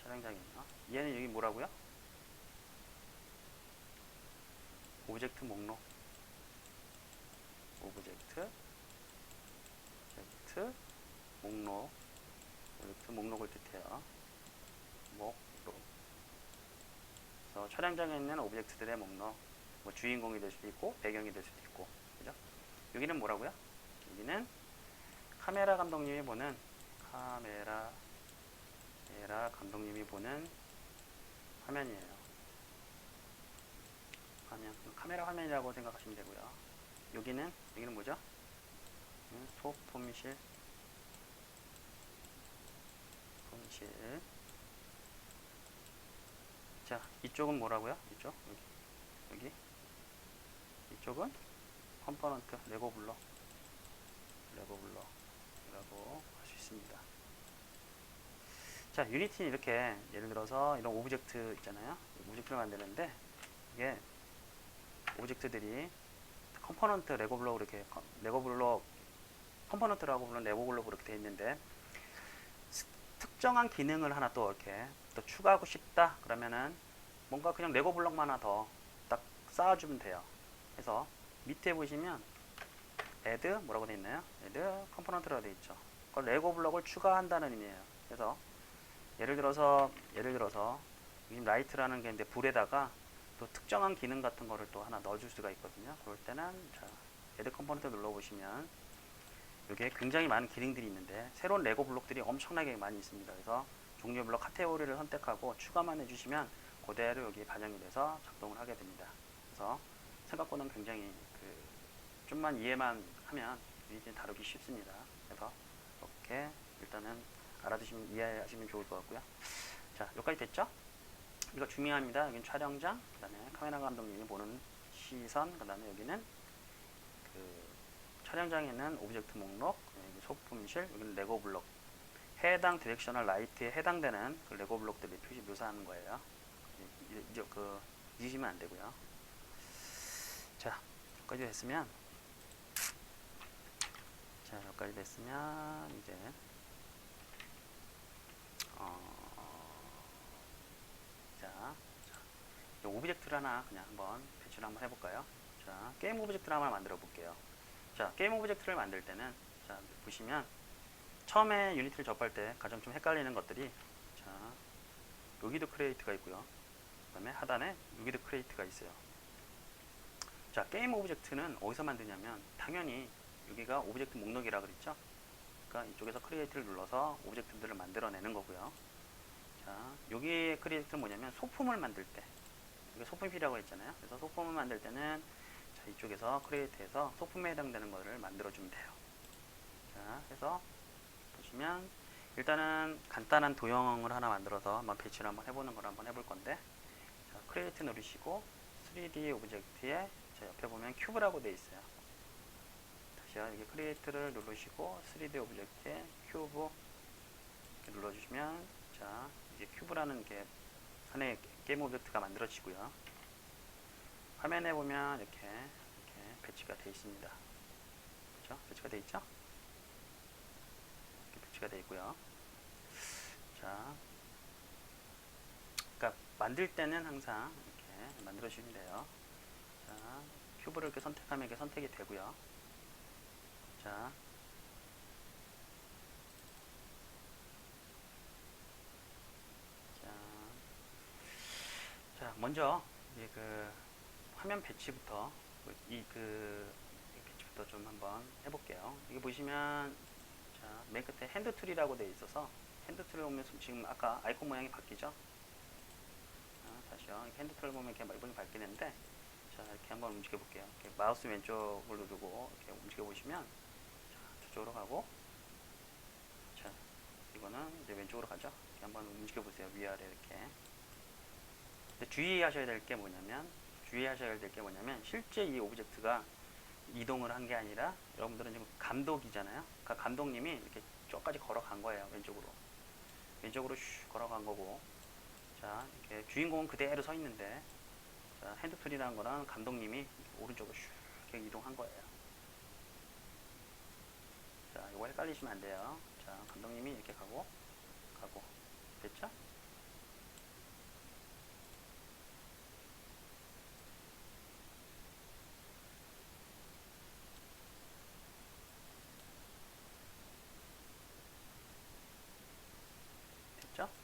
촬영장이에요. 얘는 여기 뭐라고요? 오브젝트 목록, 오브젝트 목록, 오브젝트 목록을 뜻해요. 목록. 그래서 촬영장에 있는 오브젝트들의 목록, 뭐 주인공이 될 수도 있고 배경이 될 수도 있고, 그죠? 여기는 뭐라고요? 여기는 카메라 감독님이 보는 카메라 감독님이 보는 화면이에요. 화면, 카메라 화면이라고 생각하시면 되고요. 여기는 뭐죠? 소품실. 자, 이쪽은 뭐라고요? 이쪽, 여기. 이쪽은 컴포넌트, 레고 블럭이라고 할 수 있습니다. 자, 유니티는 이렇게 예를 들어서 이런 오브젝트 있잖아요. 오브젝트를 만드는데 이게 오브젝트들이 컴포넌트 레고 블럭 이렇게 레고 블럭 컴포넌트라고 부르는 레고 블럭으로 이렇게 되어 있는데, 특정한 기능을 하나 또 이렇게 또 추가하고 싶다 그러면은 뭔가 그냥 레고 블럭만 하나 더 딱 쌓아주면 돼요. 그래서 밑에 보시면 add 뭐라고 되어 있나요? add 컴포넌트라고 되어 있죠. 그걸 레고 블럭을 추가한다는 의미예요. 그래서 예를 들어서 지금 라이트라는 게 있는데 불에다가 또 특정한 기능 같은 거를 또 하나 넣어줄 수가 있거든요. 그럴 때는 자, add 컴포넌트 눌러보시면 여기에 굉장히 많은 기능들이 있는데 새로운 레고 블록들이 엄청나게 많이 있습니다. 그래서 종류 블록 카테고리를 선택하고 추가만 해주시면 그대로 여기 반영이 돼서 작동을 하게 됩니다. 그래서 생각보다는 굉장히 좀만 이해만 하면 유니티는 다루기 쉽습니다. 그래서 이렇게 일단은 알아두시면 이해하시면 좋을 것 같고요. 자, 여기까지 됐죠? 이거 중요합니다. 여기는 촬영장, 그 다음에 카메라 감독님이 보는 시선, 그 다음에 여기는 촬영장에는 오브젝트 목록, 여기 소품실, 여기는 레고 블록. 해당 디렉셔널 라이트에 해당되는 그 레고 블록들을 표시 묘사하는 거예요. 잊으시면 안 되고요. 자, 여기까지 됐으면, 이제 오브젝트를 하나 그냥 한번 배치를 한번 해볼까요? 자, 게임 오브젝트를 하나 만들어 볼게요. 자, 게임 오브젝트를 만들 때는, 자, 보시면 처음에 유니티를 접할 때 가장 좀 헷갈리는 것들이, 자, 여기도 크리에이트가 있고요. 그 다음에 하단에 여기도 크리에이트가 있어요. 자, 게임 오브젝트는 어디서 만드냐면 당연히 여기가 오브젝트 목록이라 그랬죠. 그러니까 이쪽에서 크리에이트를 눌러서 오브젝트들을 만들어내는 거고요. 자, 여기의 크리에이트는 뭐냐면 소품을 만들 때, 이게 소품이라고 했잖아요. 그래서 소품을 만들 때는, 자, 이쪽에서 크리에이트해서 소품에 해당되는 것을 만들어주면 돼요. 자, 그래서 보시면 일단은 간단한 도형을 하나 만들어서 한번 배치를 한번 해보는 걸 한번 해볼 건데, 자, 크리에이트 누르시고 3D 오브젝트에, 자, 옆에 보면 큐브라고 되어 있어요. 다시요, 여기 크리에이트를 누르시고 3D 오브젝트에 큐브 이렇게 눌러주시면, 자, 이제 큐브라는 게 하나의 게임 오브젝트가 만들어지고요. 화면에 보면 이렇게 배치가 되어 있습니다. 그렇죠? 배치가 되어 있죠? 이렇게 배치가 되어 있고요. 자, 그러니까 만들 때는 항상 이렇게 만들어 주시면 돼요. 자, 큐브를 이렇게 선택하면 이렇게 선택이 되고요. 자, 먼저 이제 화면 배치부터 배치부터 좀 한번 해볼게요. 이게 보시면, 자, 맨 끝에 핸드 툴이라고 되어 있어서 핸드 툴을 보면 지금 아까 아이콘 모양이 바뀌죠? 자, 다시요. 핸드 툴을 보면 이렇게 이번이 바뀌는데, 자, 이렇게 한번 움직여 볼게요. 이렇게 마우스 왼쪽을 누르고 이렇게 움직여 보시면, 자, 저쪽으로 가고, 자, 이거는 이제 왼쪽으로 가죠. 이렇게 한번 움직여 보세요. 위아래 이렇게. 주의하셔야 될 게 뭐냐면, 실제 이 오브젝트가 이동을 한 게 아니라 여러분들은 지금 감독이잖아요. 그러니까 감독님이 이렇게 저까지 걸어간 거예요. 왼쪽으로 슉 걸어간 거고, 자, 이렇게 주인공은 그대로 서 있는데, 자, 핸드 툴이라는 거랑 감독님이 오른쪽으로 슉 이렇게 이동한 거예요. 자, 이거 헷갈리시면 안 돼요. 자, 감독님이 이렇게 가고 됐죠?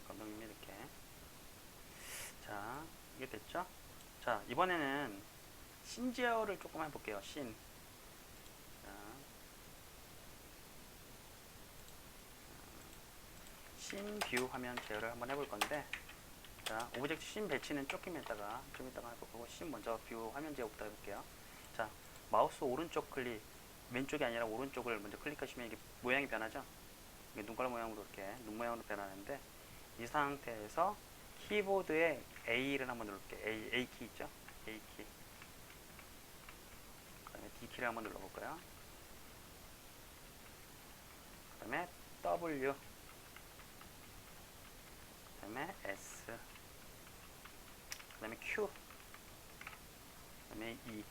감독님이 이렇게. 자, 이게 됐죠? 자, 이번에는 씬 제어를 조금 해볼게요. 씬. 씬 뷰 화면 제어를 한번 해볼 건데, 자, 오브젝트 씬 배치는 좀 이따가 해볼 거고, 씬 먼저 뷰 화면 제어부터 해볼게요. 자, 마우스 오른쪽 클릭, 왼쪽이 아니라 오른쪽을 먼저 클릭하시면 이게 모양이 변하죠? 이게 눈깔 모양으로 이렇게 눈 모양으로 변하는데, 이 상태에서 키보드에 A를 한번 누를게요. A 키 있죠? A 키. 그 다음에 D 키를 한번 눌러볼까요? 그 다음에 W. 그 다음에 S. 그 다음에 Q. 그 다음에 E.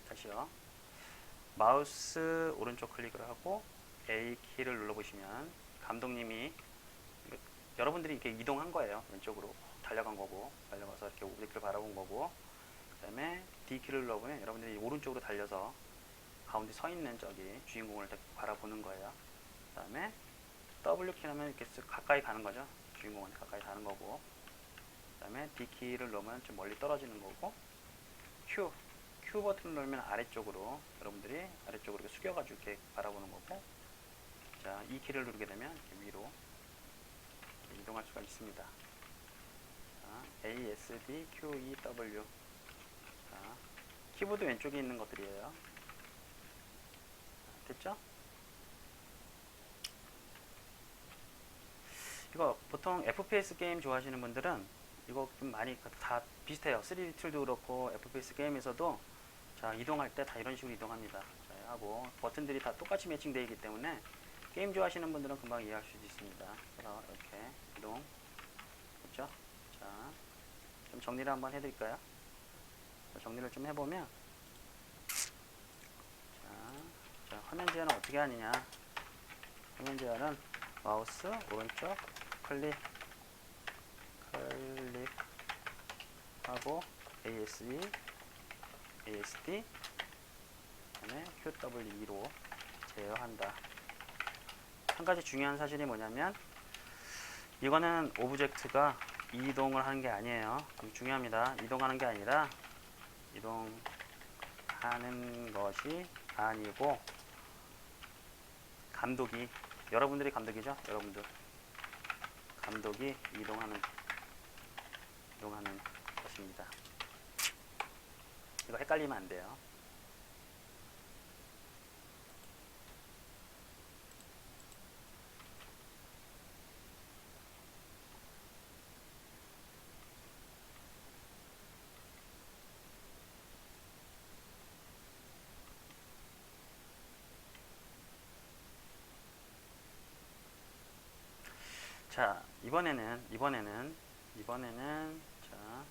다시요. 마우스 오른쪽 클릭을 하고 A 키를 눌러보시면 감독님이, 여러분들이 이렇게 이동한 거예요. 왼쪽으로 달려간 거고, 달려가서 이렇게 오브젝트를 바라본 거고, 그 다음에 D 키를 눌러보면 여러분들이 오른쪽으로 달려서 가운데 서 있는 저기 주인공을 바라보는 거예요. 그 다음에 W 키 하면 이렇게 가까이 가는 거죠. 주인공한테 가까이 가는 거고, 그 다음에 D 키를 누르면 좀 멀리 떨어지는 거고, Q 버튼을 누르면 아래쪽으로, 여러분들이 아래쪽으로 이렇게 숙여가지고 이렇게 바라보는 거고, 자, E 키를 누르게 되면 이렇게 위로, 이동할 수가 있습니다. 자, A, S, D, Q, E, W. 자, 키보드 왼쪽에 있는 것들이에요. 자, 됐죠? 이거 보통 FPS 게임 좋아하시는 분들은 이거 좀 많이 다 비슷해요. 3D 툴도 그렇고 FPS 게임에서도 자, 이동할 때 다 이런 식으로 이동합니다. 자, 하고 버튼들이 다 똑같이 매칭되어 있기 때문에 게임 좋아하시는 분들은 금방 이해할 수 있습니다. 그래서 이렇게 이동, 그렇죠? 자, 좀 정리를 한번 해드릴까요? 자, 정리를 좀 해보면 자, 화면 제한은 어떻게 하느냐? 화면 제한은 마우스 오른쪽 클릭 하고 ASD, ASD 그다음에 QWE로 제어한다. 한 가지 중요한 사실이 뭐냐면 이거는 오브젝트가 이동을 하는 게 아니에요. 중요합니다. 이동하는 게 아니라 이동하는 것이 아니고 감독이, 여러분들이 감독이죠? 여러분들 감독이 이동하는 것입니다. 이거 헷갈리면 안 돼요. 자, 이번에는 자,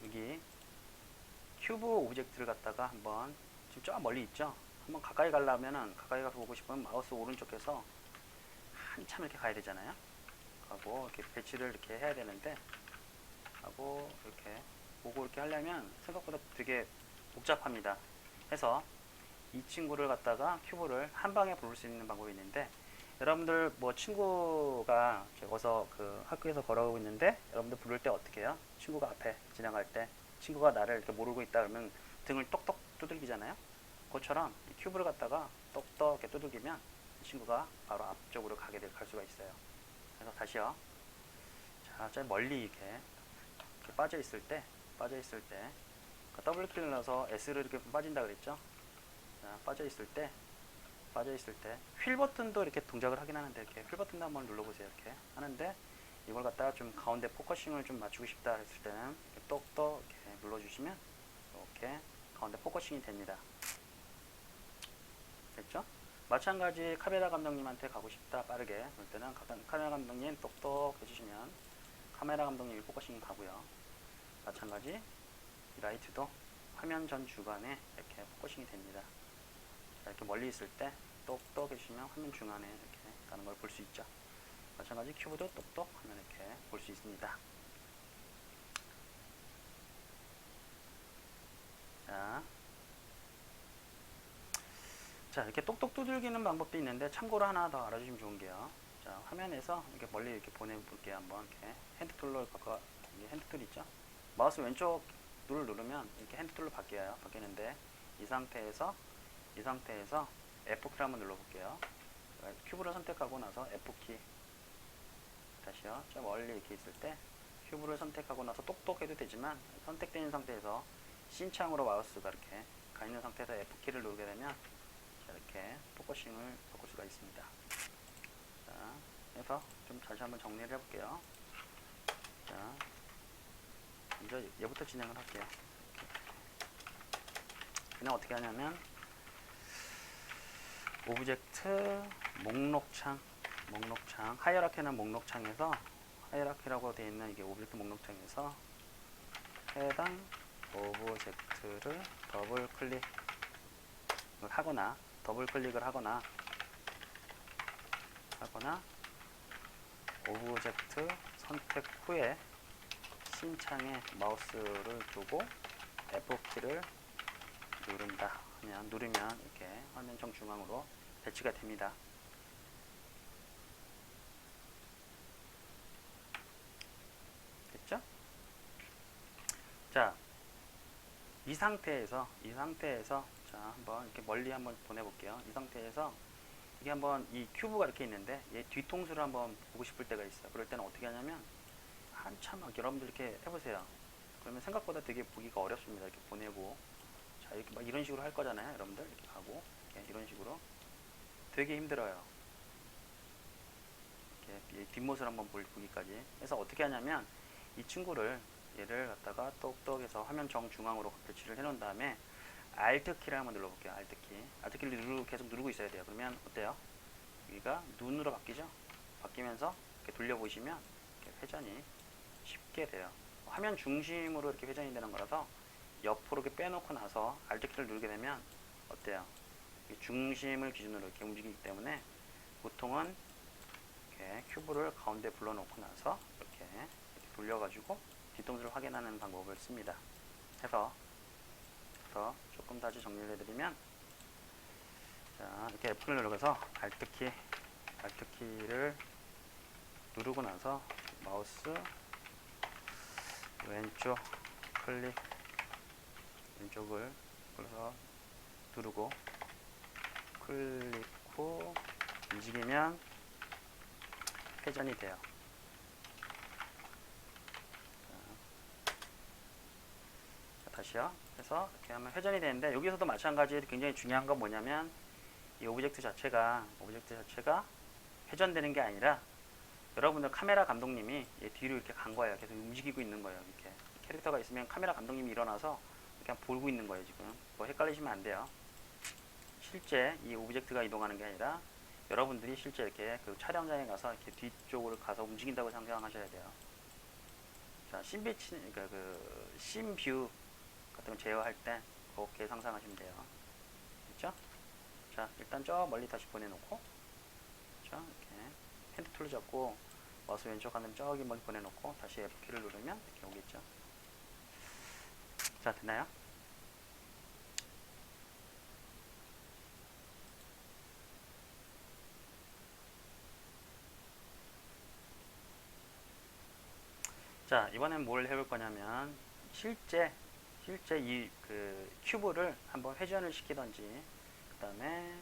여기 큐브 오브젝트를 갖다가 한번 지금 저 멀리 있죠? 한번 가까이 가려면은 가까이 가서 보고 싶으면 마우스 오른쪽에서 한참 이렇게 가야 되잖아요. 하고 이렇게 배치를 이렇게 해야 되는데 하고 이렇게 보고 이렇게 하려면 생각보다 되게 복잡합니다. 해서 이 친구를 갖다가 큐브를 한 방에 부를 수 있는 방법이 있는데 여러분들 뭐 친구가 어서 그 학교에서 걸어가고 있는데 여러분들 부를 때 어떻게 해요? 친구가 앞에 지나갈 때 친구가 나를 이렇게 모르고 있다 그러면 등을 똑똑 두들기잖아요. 그것처럼 이 큐브를 갖다가 똑똑 이렇게 두들기면 친구가 바로 앞쪽으로 갈 수가 있어요. 그래서 다시요. 자, 저 멀리 이렇게 빠져 있을 때 더블 클릭을 넣어서 S를 이렇게 빠진다 그랬죠? 자, 빠져 있을 때 휠 버튼도 이렇게 동작을 하긴 하는데 이렇게 휠 버튼도 한번 눌러보세요. 이렇게 하는데 이걸 갖다가 좀 가운데 포커싱을 좀 맞추고 싶다 했을 때는 이렇게 똑똑 이렇게 눌러주시면 이렇게 가운데 포커싱이 됩니다. 됐죠? 마찬가지 카메라 감독님한테 가고 싶다 빠르게 그럴 때는 카메라 감독님 똑똑 해주시면 카메라 감독님이 포커싱이 가고요. 마찬가지 이 라이트도 화면 전 주간에 이렇게 포커싱이 됩니다. 이렇게 멀리 있을 때 똑똑 해주시면 화면 중간에 이렇게 가는 걸 볼 수 있죠. 마찬가지 큐브도 똑똑 하면 이렇게 볼 수 있습니다. 자, 이렇게 똑똑 두들기는 방법도 있는데 참고로 하나 더 알아주시면 좋은 게요. 자, 화면에서 이렇게 멀리 이렇게 보내볼게요. 한번 이렇게 핸드 툴로 핸드 툴 있죠? 마우스 왼쪽 툴을 누르면 이렇게 핸드 툴로 바뀌는데 이 상태에서 F키를 한번 눌러볼게요. 큐브를 선택하고 나서 F키 다시요. 저 멀리 이렇게 있을 때 큐브를 선택하고 나서 똑똑 해도 되지만 선택된 상태에서 신창으로 마우스가 이렇게 가 있는 상태에서 F키를 누르게 되면 이렇게 포커싱을 바꿀 수가 있습니다. 자, 그래서 좀 다시 한번 정리를 해볼게요. 자, 먼저 얘부터 진행을 할게요. 그냥 어떻게 하냐면 오브젝트 목록창 하이어라키는 목록창에서 하이어라키라고 되어 있는 이게 오브젝트 목록창에서 해당 오브젝트를 더블 클릭을 하거나 오브젝트 선택 후에 신창에 마우스를 두고 F키를 누르면 이렇게 화면 정중앙으로 배치가 됩니다. 됐죠? 자, 이 상태에서 자, 한번 이렇게 멀리 한번 보내볼게요. 이 상태에서 이게 한번 이 큐브가 이렇게 있는데 얘 뒤통수를 한번 보고 싶을 때가 있어요. 그럴 때는 어떻게 하냐면 한참 막 여러분들 이렇게 해보세요. 그러면 생각보다 되게 보기가 어렵습니다. 이렇게 보내고 자 이렇게 막 이런 식으로 할 거잖아요. 여러분들 이렇게 가고 이런 식으로 되게 힘들어요. 이렇게 뒷모습을 한번 보기까지. 그래서 어떻게 하냐면 이 친구를 얘를 갖다가 똑똑해서 화면 정중앙으로 배치를 해놓은 다음에 Alt 키를 한번 눌러볼게요. Alt 키. Alt 키를 계속 누르고 있어야 돼요. 그러면 어때요? 여기가 눈으로 바뀌죠? 바뀌면서 이렇게 돌려보시면 이렇게 회전이 쉽게 돼요. 화면 중심으로 이렇게 회전이 되는 거라서 옆으로 이렇게 빼놓고 나서 Alt 키를 누르게 되면 어때요? 중심을 기준으로 이렇게 움직이기 때문에 보통은 이렇게 큐브를 가운데 불러놓고 나서 이렇게 돌려가지고 뒤통수를 확인하는 방법을 씁니다. 해서 조금 다시 정리를 해드리면 자 이렇게 F를 누르면서 Alt 키를 누르고 나서 마우스 왼쪽 클릭 왼쪽을 눌러서 누르고 클릭 후 움직이면 회전이 돼요. 자, 다시요. 그래서 이렇게 하면 회전이 되는데 여기서도 마찬가지로 굉장히 중요한 건 뭐냐면 이 오브젝트 자체가 회전되는 게 아니라 여러분들 카메라 감독님이 뒤로 이렇게 간 거예요. 계속 움직이고 있는 거예요. 이렇게 캐릭터가 있으면 카메라 감독님이 일어나서 그냥 보고 있는 거예요. 지금 뭐 헷갈리시면 안 돼요. 실제 이 오브젝트가 이동하는 게 아니라 여러분들이 실제 이렇게 그 촬영장에 가서 이렇게 뒤쪽으로 가서 움직인다고 상상하셔야 돼요. 자, 그러니까 그 씬뷰 같은 거 제어할 때 그렇게 상상하시면 돼요. 됐죠? 자, 일단 저 멀리 다시 보내놓고, 자, 이렇게 핸드 툴로 잡고 마우스 왼쪽 하면 저기 멀리 보내놓고 다시 F키를 누르면 이렇게 오겠죠? 자, 됐나요? 자, 이번엔 뭘 해볼 거냐면 실제 이 그 큐브를 한번 회전을 시키던지 그 다음에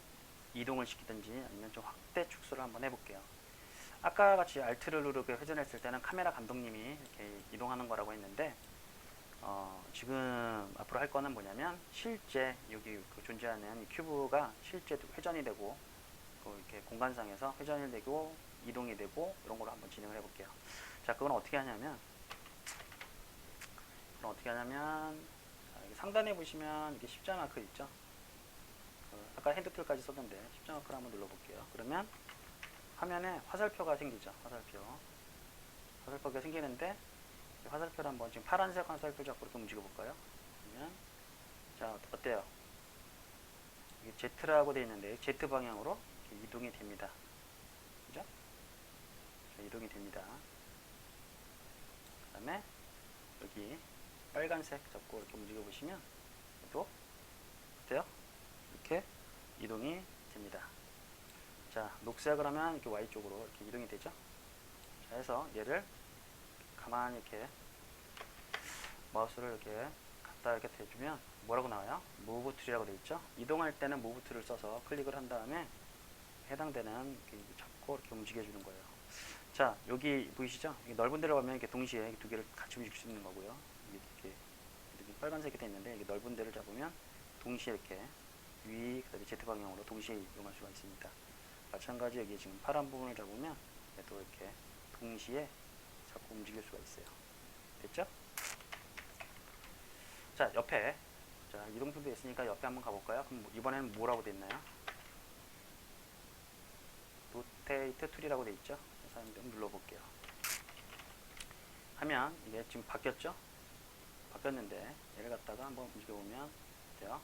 이동을 시키든지 아니면 좀 확대 축소를 한번 해볼게요. 아까 같이 Alt를 누르고 회전했을 때는 카메라 감독님이 이렇게 이동하는 거라고 했는데 지금 앞으로 할 거는 뭐냐면 실제 여기 그 존재하는 이 큐브가 실제 회전이 되고 이렇게 공간상에서 회전이 되고 이동이 되고 이런 걸로 한번 진행을 해볼게요. 자, 그건 어떻게 하냐면 상단에 보시면 이게 십자 마크 있죠? 아까 핸드툴까지 썼는데 십자 마크를 한번 눌러볼게요. 그러면 화면에 화살표가 생기죠. 화살표가 생기는데 화살표를 한번 지금 파란색 화살표 잡고 이렇게 움직여 볼까요? 그러면 자 어때요? 이게 Z라고 되어 있는데 Z 방향으로 이동이 됩니다. 그죠? 자, 이동이 됩니다. 그 다음에 여기 빨간색 잡고 이렇게 움직여 보시면 또 어때요? 이렇게 이동이 됩니다. 자, 녹색을 하면 이렇게 Y쪽으로 이렇게 이동이 되죠? 자, 해서 얘를 가만히 이렇게 마우스를 이렇게 갖다 이렇게 대주면 뭐라고 나와요? Move Tool이라고 되어 있죠? 이동할 때는 Move Tool을 써서 클릭을 한 다음에 해당되는 이렇게 잡고 이렇게 움직여 주는 거예요. 자, 여기 보이시죠? 넓은 데로 가면 이렇게 동시에 두 개를 같이 움직일 수 있는 거고요. 이렇게 빨간색이 되어 있는데 이게 넓은 데를 잡으면 동시에 이렇게 위, 그다음에 Z 방향으로 동시에 이동할 수가 있습니다. 마찬가지 여기 지금 파란 부분을 잡으면 또 이렇게 동시에 자꾸 움직일 수가 있어요. 됐죠? 자, 옆에 자 이동표도 있으니까 옆에 한번 가볼까요? 그럼 이번에는 뭐라고 되어 있나요? 로테이트 툴이라고 되어 있죠? 그래서 한번 눌러볼게요. 하면 이게 지금 바뀌었죠? 바뀌었는데 얘를 갖다가 한번 움직여보면 돼요.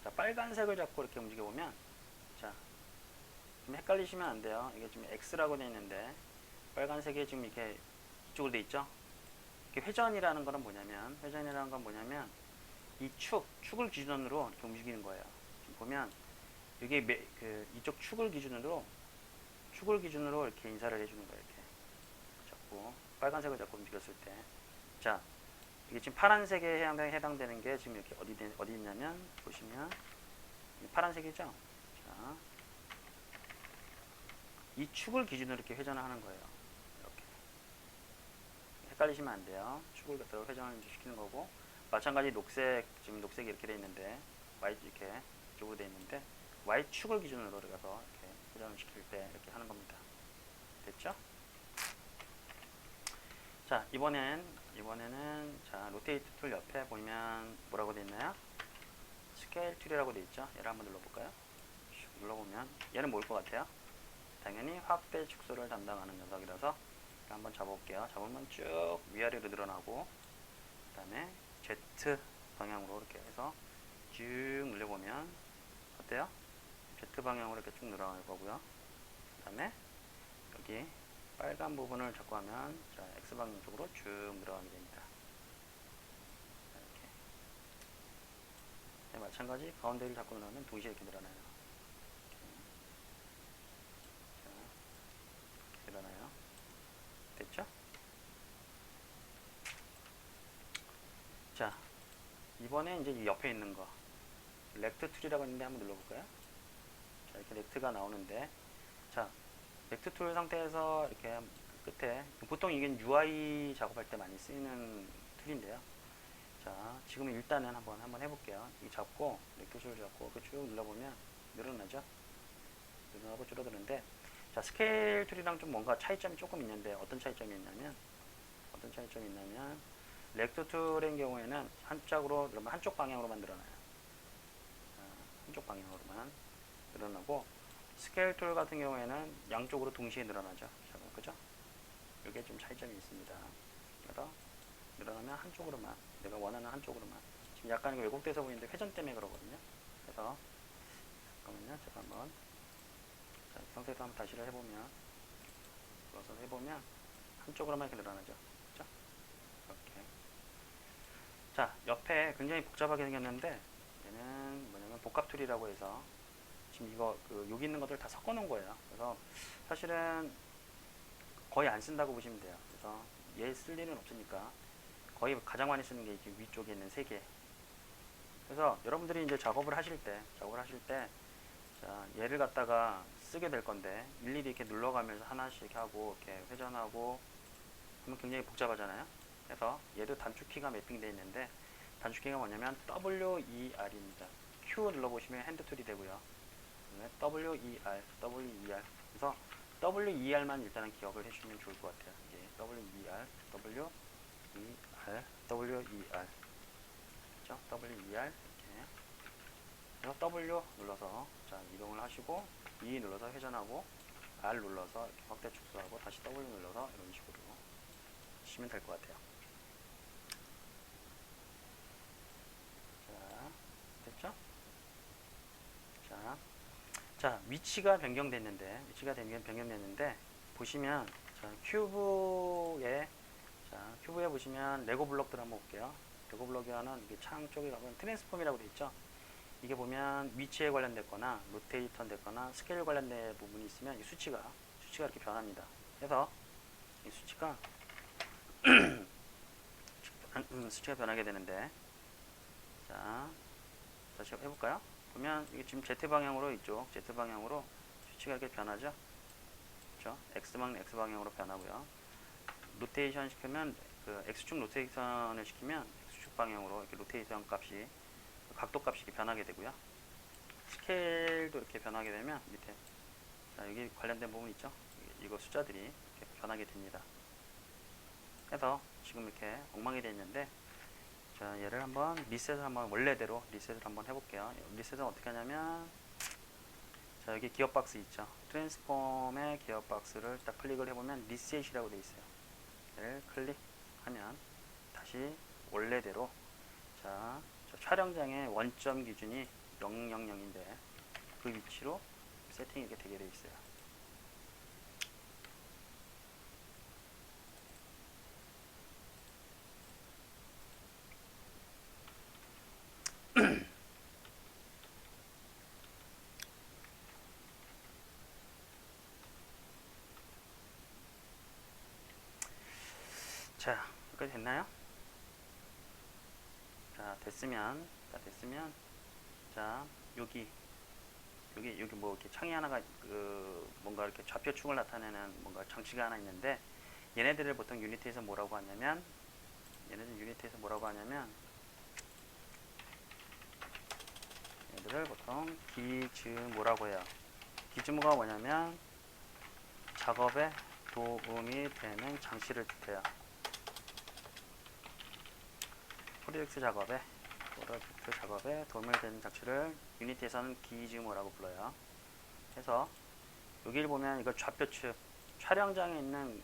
자, 빨간색을 잡고 이렇게 움직여보면 자, 좀 헷갈리시면 안 돼요. 이게 지금 X라고 되어 있는데 빨간색이 지금 이렇게 이쪽으로 되어 있죠? 이렇게 회전이라는 건 뭐냐면 이 축을 기준으로 이렇게 움직이는 거예요. 지금 보면 여기 이쪽 축을 기준으로 이렇게 인사를 해주는 거예요. 이렇게 자꾸 빨간색을 잡고 움직였을 때, 자 이게 지금 파란색에 해당되는 게 지금 이렇게 어디 있냐면 보시면 파란색이죠. 자 이 축을 기준으로 이렇게 회전을 하는 거예요. 이렇게. 헷갈리시면 안 돼요. 축을 갖다가 회전을 시키는 거고, 마찬가지 녹색, 지금 녹색이 이렇게 돼 있는데, Y 이렇게 이쪽으로 돼 있는데, Y축을 기준으로 들어가서 이렇게 회전을 시킬 때 이렇게 하는 겁니다. 됐죠? 자, 이번에는 자, 로테이트 툴 옆에 보면 뭐라고 돼 있나요? 스케일 툴이라고 돼 있죠? 얘를 한번 눌러볼까요? 눌러보면 얘는 뭐일 것 같아요? 당연히 확대 축소를 담당하는 녀석이라서 한번 잡아볼게요. 잡으면 쭉 위아래로 늘어나고, 그 다음에 Z 방향으로 이렇게 해서 쭉 늘려보면 어때요? Z 방향으로 이렇게 쭉 늘어날 거고요. 그 다음에 여기 빨간 부분을 잡고 하면 자, X 방향 쪽으로 쭉 늘어가게 됩니다. 이렇게. 네, 마찬가지 가운데를 잡고 늘어나면 동시에 이렇게 늘어나요. 이렇게 늘어나요. 됐죠? 자, 이번에 이제 이 옆에 있는 거 렉트 툴이라고 있는데 한번 눌러볼까요? 자, 이렇게 렉트가 나오는데, 자, 렉트 툴 상태에서 이렇게 끝에 보통 이게 UI 작업할 때 많이 쓰이는 툴인데요. 자, 지금 일단은 한번 해볼게요. 이 잡고 렉트 툴 잡고 쭉 눌러보면 늘어나죠? 늘어나고 줄어드는데, 자, 스케일 툴이랑 좀 뭔가 차이점이 조금 있는데 어떤 차이점이 있냐면 렉트 툴의 경우에는 한쪽 방향으로만 늘어나요. 한쪽 방향으로만 늘어나고, 스케일 툴 같은 경우에는 양쪽으로 동시에 늘어나죠. 그죠? 이게 좀 차이점이 있습니다. 그래서 늘어나면 한쪽으로만, 내가 원하는 한쪽으로만. 지금 약간 왜곡돼서 보이는데 회전 때문에 그러거든요. 그래서 잠깐만요. 제가 한번 자, 이 상태에서 한번 다시를 해보면, 눌러서 해보면 한쪽으로만 이렇게 늘어나죠. 그죠? 이렇게. 자, 옆에 굉장히 복잡하게 생겼는데 얘는 뭐냐면 복합 툴이라고 해서 지금 이거 여기 있는 것들 다 섞어 놓은 거예요. 그래서 사실은 거의 안 쓴다고 보시면 돼요. 그래서 얘 쓸 일은 없으니까 거의 가장 많이 쓰는 게 이렇게 위쪽에 있는 세 개. 그래서 여러분들이 이제 작업을 하실 때 자, 얘를 갖다가 쓰게 될 건데 일일이 이렇게 눌러가면서 하나씩 하고 이렇게 회전하고 하면 굉장히 복잡하잖아요. 그래서 얘도 단축키가 매핑되어 있는데, 단축키가 뭐냐면 WER입니다. Q 눌러보시면 핸드툴이 되고요. WER. 그래서 WER만 일단은 기억을 해주시면 좋을 것 같아요. 이게 WER. 그렇죠? WER 이렇게. 그래서 W 눌러서 자, 이동을 하시고, E 눌러서 회전하고, R 눌러서 이렇게 확대 축소하고, 다시 W 눌러서 이런 식으로 하시면 될 것 같아요. 자, 됐죠? 자, 위치가 변경됐는데, 보시면, 자, 큐브에 보시면 레고 블록들 한번 볼게요. 레고 블록이 하는 이게 창 쪽에 가면 트랜스폼이라고 되어 있죠? 이게 보면 위치에 관련됐거나, 로테이턴 됐거나, 스케일 관련된 부분이 있으면 이 수치가 이렇게 변합니다. 그래서 이 수치가 변하게 되는데, 자, 다시 해볼까요? 보면 이게 지금 Z방향으로 이쪽 Z방향으로 수치가 이렇게 변하죠. 그렇죠? X방향으로 변하고요. 로테이션 시키면 X축 로테이션을 시키면 X축 방향으로 이렇게 로테이션 값이, 각도 값이 이렇게 변하게 되고요. 스케일도 이렇게 변하게 되면 밑에 자, 여기 관련된 부분 있죠? 이거 숫자들이 이렇게 변하게 됩니다. 그래서 지금 이렇게 엉망이 되어 있는데, 자, 얘를 한번 원래대로 리셋을 한번 해볼게요. 리셋은 어떻게 하냐면, 자, 여기 기어박스 있죠? 트랜스폼의 기어박스를 딱 클릭을 해보면 리셋이라고 되어 있어요. 얘를 클릭하면 다시 원래대로, 자, 촬영장의 원점 기준이 000인데 그 위치로 세팅이 이렇게 되게 되어 있어요. 자, 여기까지 됐나요? 자, 됐으면, 자, 여기 여기 뭐 이렇게 창이 하나가 뭔가 이렇게 좌표축을 나타내는 뭔가 장치가 하나 있는데, 얘네들을 보통 유니티에서 뭐라고 하냐면 얘들을 보통 기즈모라고 해요. 기즈모가 뭐냐면 작업에 도움이 되는 장치를 뜻해요. 프로젝트 작업에 도움이 되는 장치를 유니티에서는 기즈모라고 불러요. 그래서 여기를 보면 이거 좌표축, 촬영장에 있는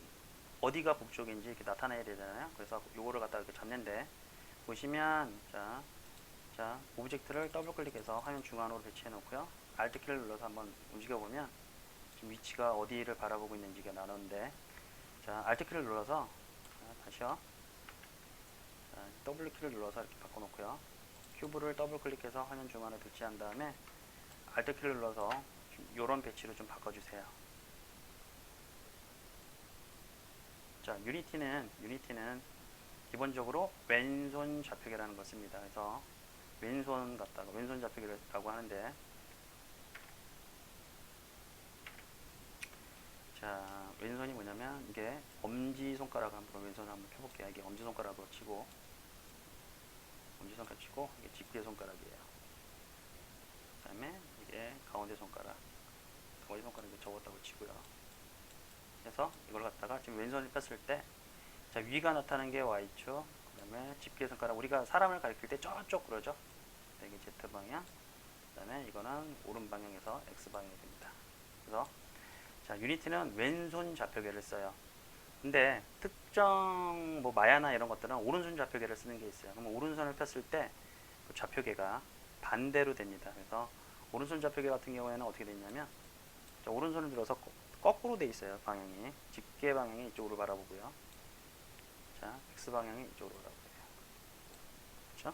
어디가 북쪽인지 이렇게 나타내야 되잖아요. 그래서 요거를 갖다가 이렇게 잡는데, 보시면 자 오브젝트를 더블 클릭해서 화면 중앙으로 배치해 놓고요. Alt 키를 눌러서 한번 움직여 보면 지금 위치가 어디를 바라보고 있는지가 나오는데, 자 Alt 키를 눌러서 다시요. W 키를 눌러서 이렇게 바꿔 놓고요. 큐브를 더블 클릭해서 화면 중앙에 배치한 다음에 Alt 키를 눌러서 요런 배치로 좀 바꿔 주세요. 자, 유니티는 기본적으로 왼손 좌표계라는 걸 씁니다. 그래서 왼손 좌표계라고 하는데, 자, 왼손이 뭐냐면 이게 엄지손가락 한번 왼손 한번 펴볼게요. 이게 엄지손가락으로 치고 이게 집게 손가락이에요. 그 다음에 이게 가운데 손가락 이렇게 접었다고 치고요. 그래서 이걸 갖다가 지금 왼손을 폈을 때, 자, 위가 나타나는 게 Y축, 그 다음에 집게 손가락, 우리가 사람을 가리킬 때 저쪽 그러죠. 이게 Z방향, 그 다음에 이거는 오른 방향에서 X방향이 됩니다. 그래서 자, 유니티는 왼손 좌표계를 써요. 근데 특정 뭐 마야나 이런 것들은 오른손 좌표계를 쓰는 게 있어요. 그러면 오른손을 폈을 때 그 좌표계가 반대로 됩니다. 그래서 오른손 좌표계 같은 경우에는 어떻게 되냐면, 자, 오른손을 들어서 거꾸로 돼 있어요. 방향이 집게 방향이 이쪽으로 바라보고요. 자, X 방향이 이쪽으로 바라보고요. 그렇죠?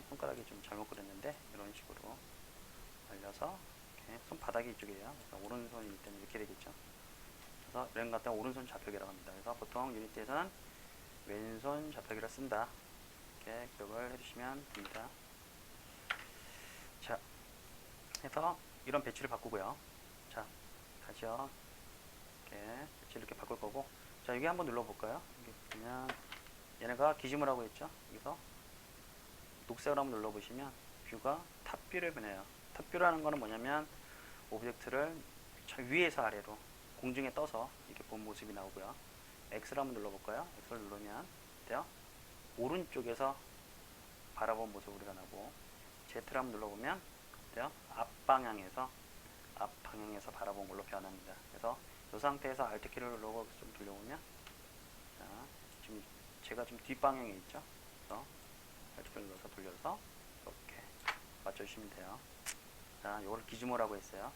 손가락이 좀 잘못 그렸는데 이런 식으로 올려서 이렇게 손바닥이 이쪽이에요. 그래서 오른손이기 때문에 이렇게 되겠죠. 그래서 이런 것 같은 오른손 좌표계라고 합니다. 그래서 보통 유니티에서는 왼손 좌표계를 쓴다. 이렇게 기억을 해주시면 됩니다. 자, 해서 이런 배치를 바꾸고요. 자, 다시요. 이렇게 배치를 이렇게 바꿀 거고, 자, 여기 한번 눌러볼까요? 여기 보면 얘네가 기지모라고 했죠. 여기서 녹색으로 한번 눌러보시면 뷰가 탑뷰를 변해요. 탑뷰라는 거는 뭐냐면 오브젝트를 위에서 아래로 공중에 떠서 이렇게 본 모습이 나오고요. X를 한번 눌러볼까요? X를 누르면 돼요. 오른쪽에서 바라본 모습 우리가 나고, Z를 한번 눌러보면 돼요. 앞방향에서 바라본 걸로 변합니다. 그래서 이 상태에서 Alt 키를 누르고 좀 돌려보면, 자, 지금 제가 지금 뒷방향에 있죠. 그래서 Alt 키를 눌러서 돌려서 이렇게 맞춰주시면 돼요. 자, 이걸 기즈모라고 했어요.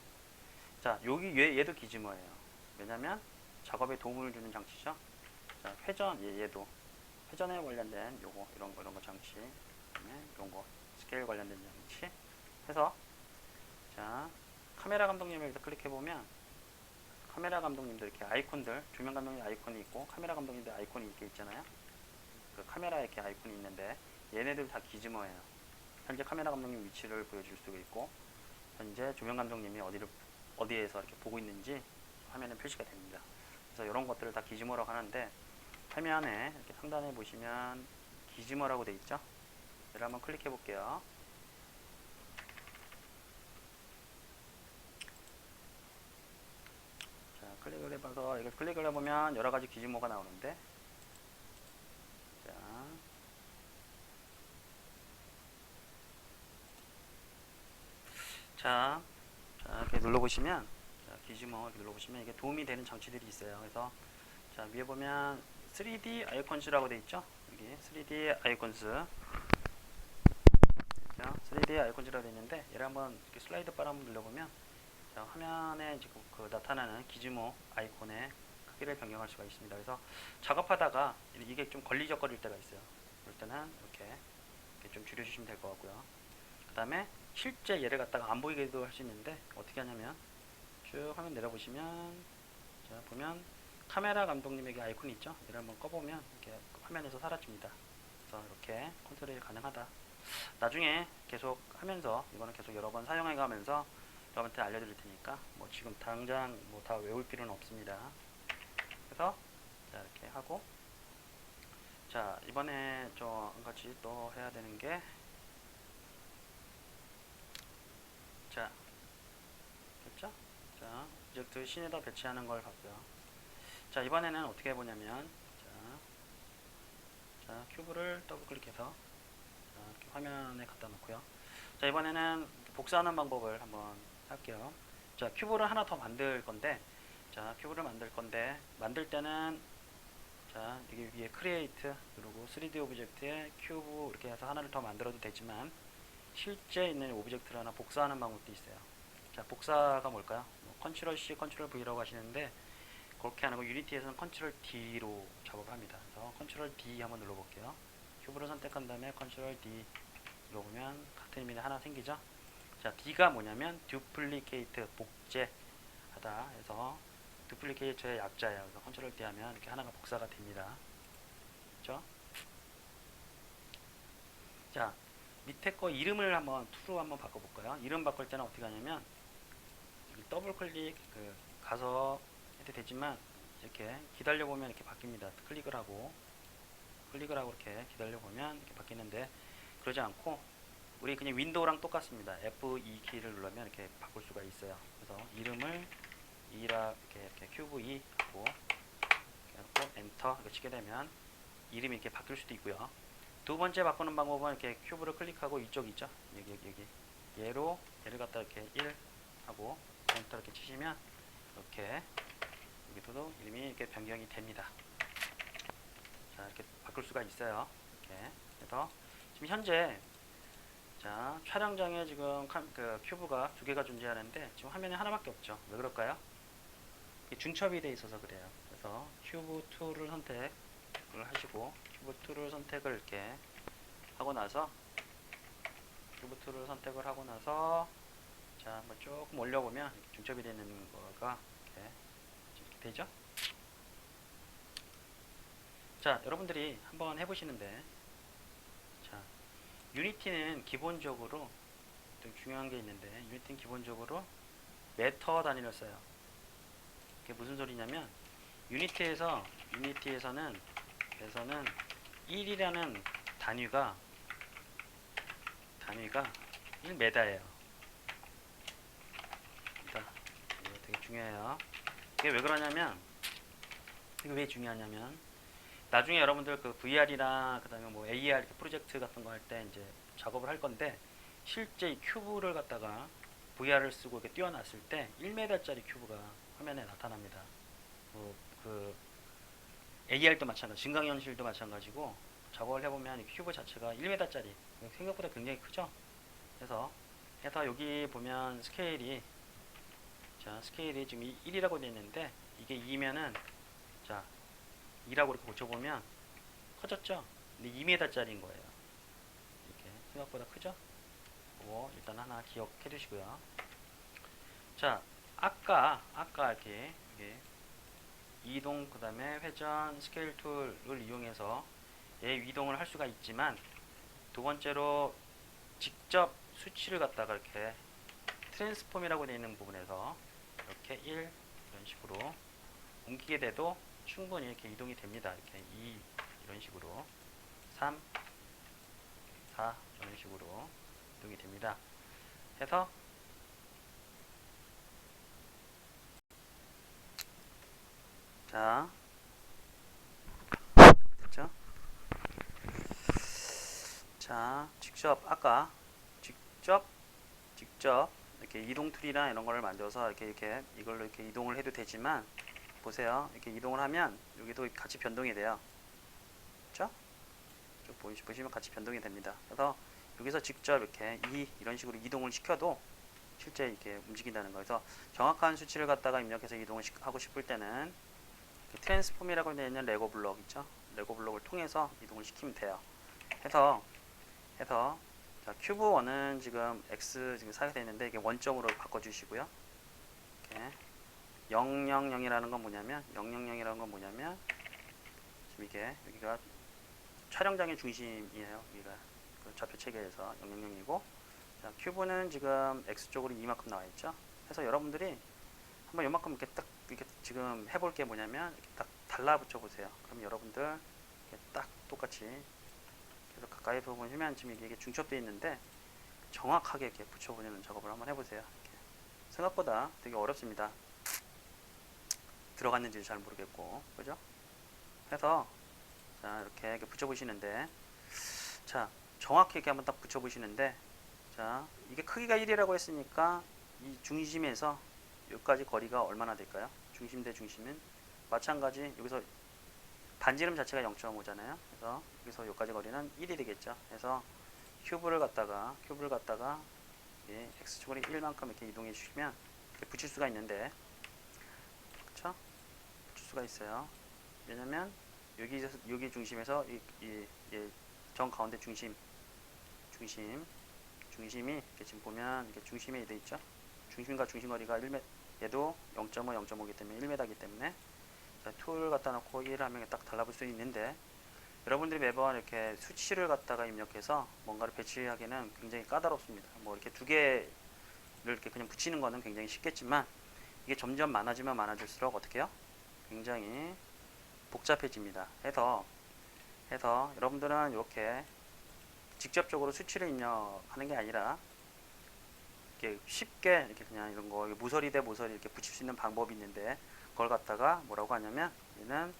자, 여기 얘도 기즈모예요. 왜냐면 작업에 도움을 주는 장치죠. 자, 얘도 회전에 관련된 요거 이런 거 장치, 그다음에 이런 거 스케일 관련된 장치 해서, 자, 카메라 감독님을 클릭해 보면 카메라 감독님들 이렇게 아이콘들, 조명 감독님 아이콘이 있고 카메라 감독님들 아이콘이 이렇게 있잖아요. 그 카메라에 이렇게 아이콘이 있는데 얘네들 다 기즈모예요. 현재 카메라 감독님 위치를 보여줄 수가 있고, 현재 조명 감독님이 어디에서 이렇게 보고 있는지 화면에 표시가 됩니다. 그래서 이런 것들을 다 기즈모라고 하는데, 화면에 이렇게 상단에 보시면 기즈모라고 되어 있죠. 얘를 한번 클릭해 볼게요. 자, 클릭을 해봐서 이걸 클릭을 해보면 여러 가지 기즈모가 나오는데, 자, 이렇게 눌러보시면, 자, 기즈모 이렇게 눌러보시면 이게 도움이 되는 장치들이 있어요. 그래서 자, 위에 보면 3D 아이콘즈라고 되어 있죠. 여기 3D 아이콘즈, 3D 아이콘즈라고 되어 있는데, 얘를 한번 이렇게 슬라이드 바를 한번 눌러보면, 자, 화면에 지금 그 나타나는 기즈모 아이콘의 크기를 변경할 수가 있습니다. 그래서 작업하다가 이게 좀 걸리적거릴 때가 있어요. 그럴 때는 이렇게 좀 줄여주시면 될 것 같고요. 그 다음에 실제 얘를 갖다가 안 보이게도 할 수 있는데, 어떻게 하냐면 쭉 화면 내려보시면, 자, 보면 카메라 감독님에게 아이콘이 있죠. 얘를 한번 꺼보면 이렇게 화면에서 사라집니다. 그래서 이렇게 컨트롤이 가능하다. 나중에 계속 하면서 이거는 계속 여러 번 사용해 가면서 여러분한테 알려드릴 테니까 뭐 지금 당장 뭐 다 외울 필요는 없습니다. 그래서 자 이렇게 하고 자 이번에 좀 한 가지 또 해야 되는 게 자 됐죠? 자 오브젝트 씬에다 배치하는 걸 봤고요. 자 이번에는 어떻게 해보냐면 자 큐브를 더블 클릭해서 자, 이렇게 화면에 갖다 놓고요. 자 이번에는 복사하는 방법을 한번 할게요. 자 큐브를 하나 더 만들 건데 자 큐브를 만들 건데 만들 때는 자 여기 위에 크리에이트 누르고 3D 오브젝트에 큐브 이렇게 해서 하나를 더 만들어도 되지만 실제 있는 오브젝트를 하나 복사하는 방법도 있어요. 자 복사가 뭘까요? 뭐 컨트롤 C, 컨트롤 V라고 하시는데 그렇게 안 하고 유니티에서는 컨트롤 D로 작업을 합니다. 그래서 컨트롤 D 한번 눌러볼게요. 큐브를 선택한 다음에 컨트롤 D 눌러보면 같은 의미가 하나 생기죠. 자 D가 뭐냐면 듀플리케이트 복제하다 해서 듀플리케이트의 약자예요. 그래서 컨트롤 D 하면 이렇게 하나가 복사가 됩니다. 그렇죠? 자 밑에 거 이름을 한번 툴로 한번 바꿔볼까요? 이름 바꿀 때는 어떻게 하냐면 더블 클릭 가서 해도 되지만 이렇게 기다려 보면 이렇게 바뀝니다. 클릭을 하고 이렇게 기다려 보면 이렇게 바뀌는데 그러지 않고 우리 그냥 윈도우랑 똑같습니다. F2 키를 누르면 이렇게 바꿀 수가 있어요. 그래서 이름을 이렇게 큐브 2 하고 엔터 이렇게 치게 되면 이름이 이렇게 바뀔 수도 있고요. 두 번째 바꾸는 방법은 이렇게 큐브를 클릭하고 이쪽 있죠? 여기 얘를 갖다 이렇게 1 하고 엔터 이렇게 치시면 이렇게 여기도 이름이 이렇게 변경이 됩니다. 자 이렇게 바꿀 수가 있어요. 이렇게 그래서 지금 현재 자 촬영장에 지금 큐브가 두 개가 존재하는데 지금 화면에 하나밖에 없죠. 왜 그럴까요? 중첩이 돼 있어서 그래요. 그래서 큐브 2를 선택을 하시고 큐브 2를 선택을 이렇게 하고 나서 큐브 2를 선택을 하고 나서 자 한번 조금 올려보면 중첩이 되는 거가 이렇게 되죠. 자 여러분들이 한번 해보시는데 자 유니티는 기본적으로 좀 중요한 게 있는데 유니티는 기본적으로 메터 단위를 써요. 이게 무슨 소리냐면 유니티에서는 1이라는 단위가 1m예요. 이거 되게 중요해요. 이게 왜 그러냐면 이게 왜 중요하냐면 나중에 여러분들 그 VR이나 그다음에 뭐 AR 프로젝트 같은 거 할 때 이제 작업을 할 건데 실제 이 큐브를 갖다가 VR을 쓰고 이렇게 띄워놨을 때 1m짜리 큐브가 화면에 나타납니다. 그 AR도 마찬가지, 증강현실도 마찬가지고 작업을 해보면 이 큐브 자체가 1m짜리 생각보다 굉장히 크죠. 그래서 여기 보면 스케일이 지금 1이라고 되어 있는데 이게 2면은 자 2라고 이렇게 고쳐보면 커졌죠. 근데 2m짜리인 거예요. 이렇게 생각보다 크죠. 그거 일단 하나 기억해 두시고요. 자 아까 이렇게 이동 그 다음에 회전 스케일 툴을 이용해서 이동을 할 수가 있지만 두 번째로 직접 수치를 갖다가 이렇게 트랜스폼이라고 되어 있는 부분에서 이렇게 1 이런 식으로 옮기게 돼도 충분히 이렇게 이동이 됩니다. 이렇게 2 이런 식으로 3 4 이런 식으로 이동이 됩니다. 해서 자 됐죠? 자 직접 이렇게 이동 툴이나 이런 거를 만들어서 이걸로 이렇게 이동을 해도 되지만 보세요. 이렇게 이동을 하면 여기도 같이 변동이 돼요. 그렇죠? 보시면 같이 변동이 됩니다. 그래서 여기서 직접 이렇게 이런 식으로 이동을 시켜도 실제 이렇게 움직인다는 거예요. 그래서 정확한 수치를 갖다가 입력해서 이동을 하고 싶을 때는 트랜스폼이라고 되어 있는 레고 블록 있죠? 레고 블록을 통해서 이동을 시키면 돼요. 해서 자, 큐브 1은 지금 X 지금 사게 되는데 이게 원점으로 바꿔주시고요. 이렇게 000이라는 건 뭐냐면 지금 여기가 촬영장의 중심이에요. 여기가 좌표 체계에서 000이고, 자, 큐브는 지금 x 쪽으로 이만큼 나와 있죠. 그래서 여러분들이 한번 요만큼 이렇게 딱 이렇게 지금 해볼 게 뭐냐면 이렇게 딱 달라붙여 보세요. 그럼 여러분들 이렇게 딱 똑같이 계속 가까이서 보시면 지금 이게 중첩되어 있는데 정확하게 이렇게 붙여보는 작업을 한번 해보세요. 이렇게. 생각보다 되게 어렵습니다. 들어갔는지 잘 모르겠고, 그죠? 해서 자 이렇게 붙여보시는데, 자 정확히 이렇게 한번 딱 붙여보시는데, 자 이게 크기가 1이라고 했으니까 이 중심에서 여기까지 거리가 얼마나 될까요? 중심 대 중심은 마찬가지 여기서 반지름 자체가 0.5잖아요. 그래서 여기서 여기까지 거리는 1이 되겠죠. 그래서 큐브를 갖다가 예, x축으로 1만큼 이렇게 이동해 주시면 이렇게 붙일 수가 있는데, 그렇죠? 붙일 수가 있어요. 왜냐면 여기 중심에서 정 가운데 중심이 이렇게 지금 보면 이렇게 중심에 돼 있죠. 중심과 중심 거리가 1m, 얘도 0.5, 0.5이기 때문에 1m이기 때문에 자, 툴을 갖다 놓고 1 하면 딱 달라붙을 수 있는데, 여러분들이 매번 이렇게 수치를 갖다가 입력해서 뭔가를 배치하기는 굉장히 까다롭습니다. 뭐 이렇게 두 개를 이렇게 그냥 붙이는 거는 굉장히 쉽겠지만 이게 점점 많아지면 많아질수록 어떻게 해요? 굉장히 복잡해집니다. 해서 여러분들은 이렇게 직접적으로 수치를 입력하는 게 아니라 이렇게 쉽게 이렇게 그냥 이런 거 모서리 대 모서리 이렇게 붙일 수 있는 방법이 있는데, 그걸 갖다가 뭐라고 하냐면 얘는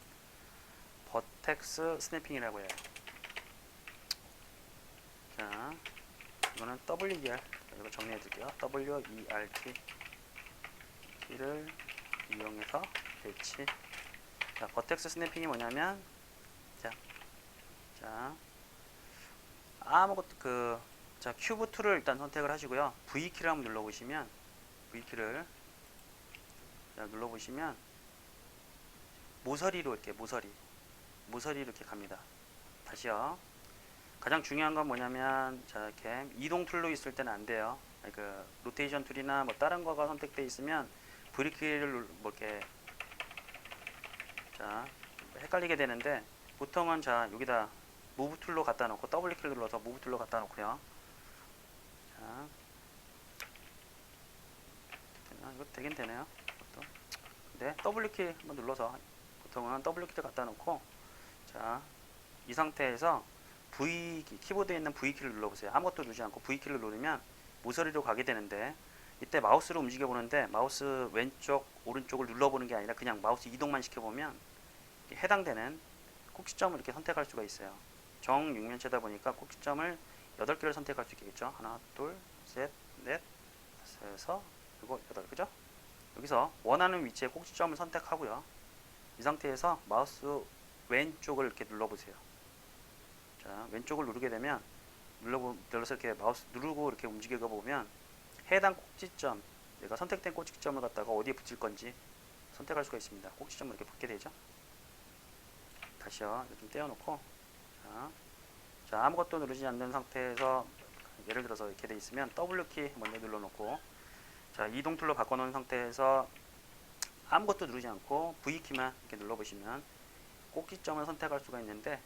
버텍스 스냅핑이라고 해요. 자, 이거는 WER, 이거 정리해 드릴게요. WERT 키를 이용해서 배치. 자, 버텍스 스냅핑이 뭐냐면, 자 아무것도 자, 큐브 툴을 일단 선택을 하시고요. V키를 한번 눌러보시면, V키를 눌러보시면 모서리로 이렇게 모서리 이렇게 갑니다. 다시요. 가장 중요한 건 뭐냐면, 자 이렇게 이동 툴로 있을 때는 안 돼요. 그 로테이션 툴이나 뭐 다른 거가 선택되어 있으면 V키를 뭐 이렇게 자 헷갈리게 되는데, 보통은 자 여기다 무브 툴로 갖다 놓고 W키를 눌러서 무브 툴로 갖다 놓고요. 자, 이거 되긴 되네요. 이것도. 근데 W키 한번 눌러서 보통은 W키를 갖다 놓고, 자, 이 상태에서 V키, 키보드에 있는 V키를 눌러보세요. 아무것도 누르지 않고 V키를 누르면 모서리로 가게 되는데, 이때 마우스로 움직여 보는데 마우스 왼쪽, 오른쪽을 눌러보는 게 아니라 그냥 마우스 이동만 시켜보면 해당되는 꼭지점을 이렇게 선택할 수가 있어요. 정 육면체다 보니까 꼭지점을 8개를 선택할 수 있겠죠. 하나, 둘, 셋, 넷, 다섯, 그리고 8, 그죠? 여기서 원하는 위치에 꼭지점을 선택하고요. 이 상태에서 마우스 왼쪽을 이렇게 눌러보세요. 자, 왼쪽을 누르게 되면 눌러서 이렇게 마우스 누르고 이렇게 움직여 보면 해당 꼭지점, 내가 선택된 꼭지점을 갖다가 어디에 붙일 건지 선택할 수가 있습니다. 꼭지점을 이렇게 붙게 되죠. 다시요. 이렇게 좀 떼어놓고, 자, 아무것도 누르지 않는 상태에서 예를 들어서 이렇게 돼 있으면 W키 먼저 눌러놓고, 자, 이동 툴로 바꿔놓은 상태에서 아무것도 누르지 않고 V키만 이렇게 눌러보시면 꼭지점을 선택할 수가 있는데,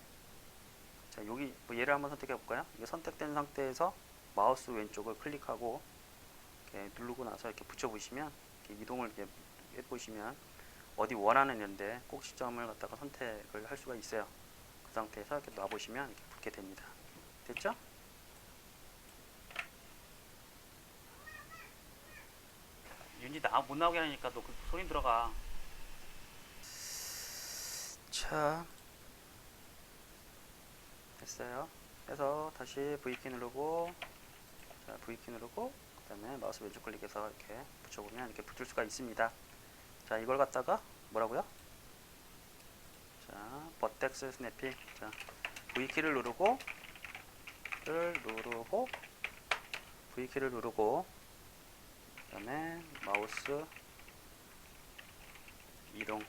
자, 여기 뭐 얘를 한번 선택해 볼까요? 이게 선택된 상태에서 마우스 왼쪽을 클릭하고 이렇게 누르고 나서 이렇게 붙여보시면, 이렇게 이동을 이렇게 해보시면 어디 원하는 연대 꼭지점을 갖다가 선택을 할 수가 있어요. 그 상태에서 이렇게 놔보시면 이렇게 붙게 됩니다. 됐죠? 윤지 못 나오게 하니까 너 그 소리 들어가. 자, 됐어요. 그래서 다시 V키 누르고, 자, V키 누르고, 그 다음에 마우스 왼쪽 클릭해서 이렇게 붙여보면 이렇게 붙을 수가 있습니다. 자, 이걸 갖다가 뭐라고요? 자, 버텍스 스냅핑. 자, V키를 누르고, V키를 누르고, 그 다음에 마우스 이동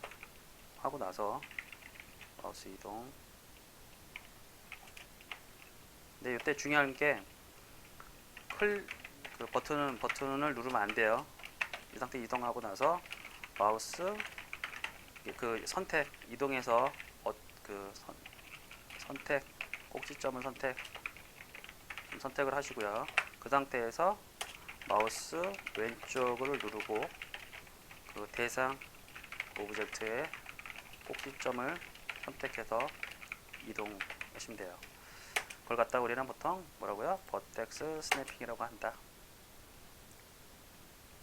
하고 나서 마우스 이동. 근데 이때 중요한 게 그 버튼을 누르면 안 돼요. 이 상태 이동하고 나서 마우스 그 선택 이동해서 선택 꼭지점을 선택. 선택을 하시고요. 그 상태에서 마우스 왼쪽을 누르고 그 대상 오브젝트의 꼭지점을 선택해서 이동하시면 돼요. 그걸 갖다 우리는 보통 뭐라고요? 버텍스 스냅핑이라고 한다.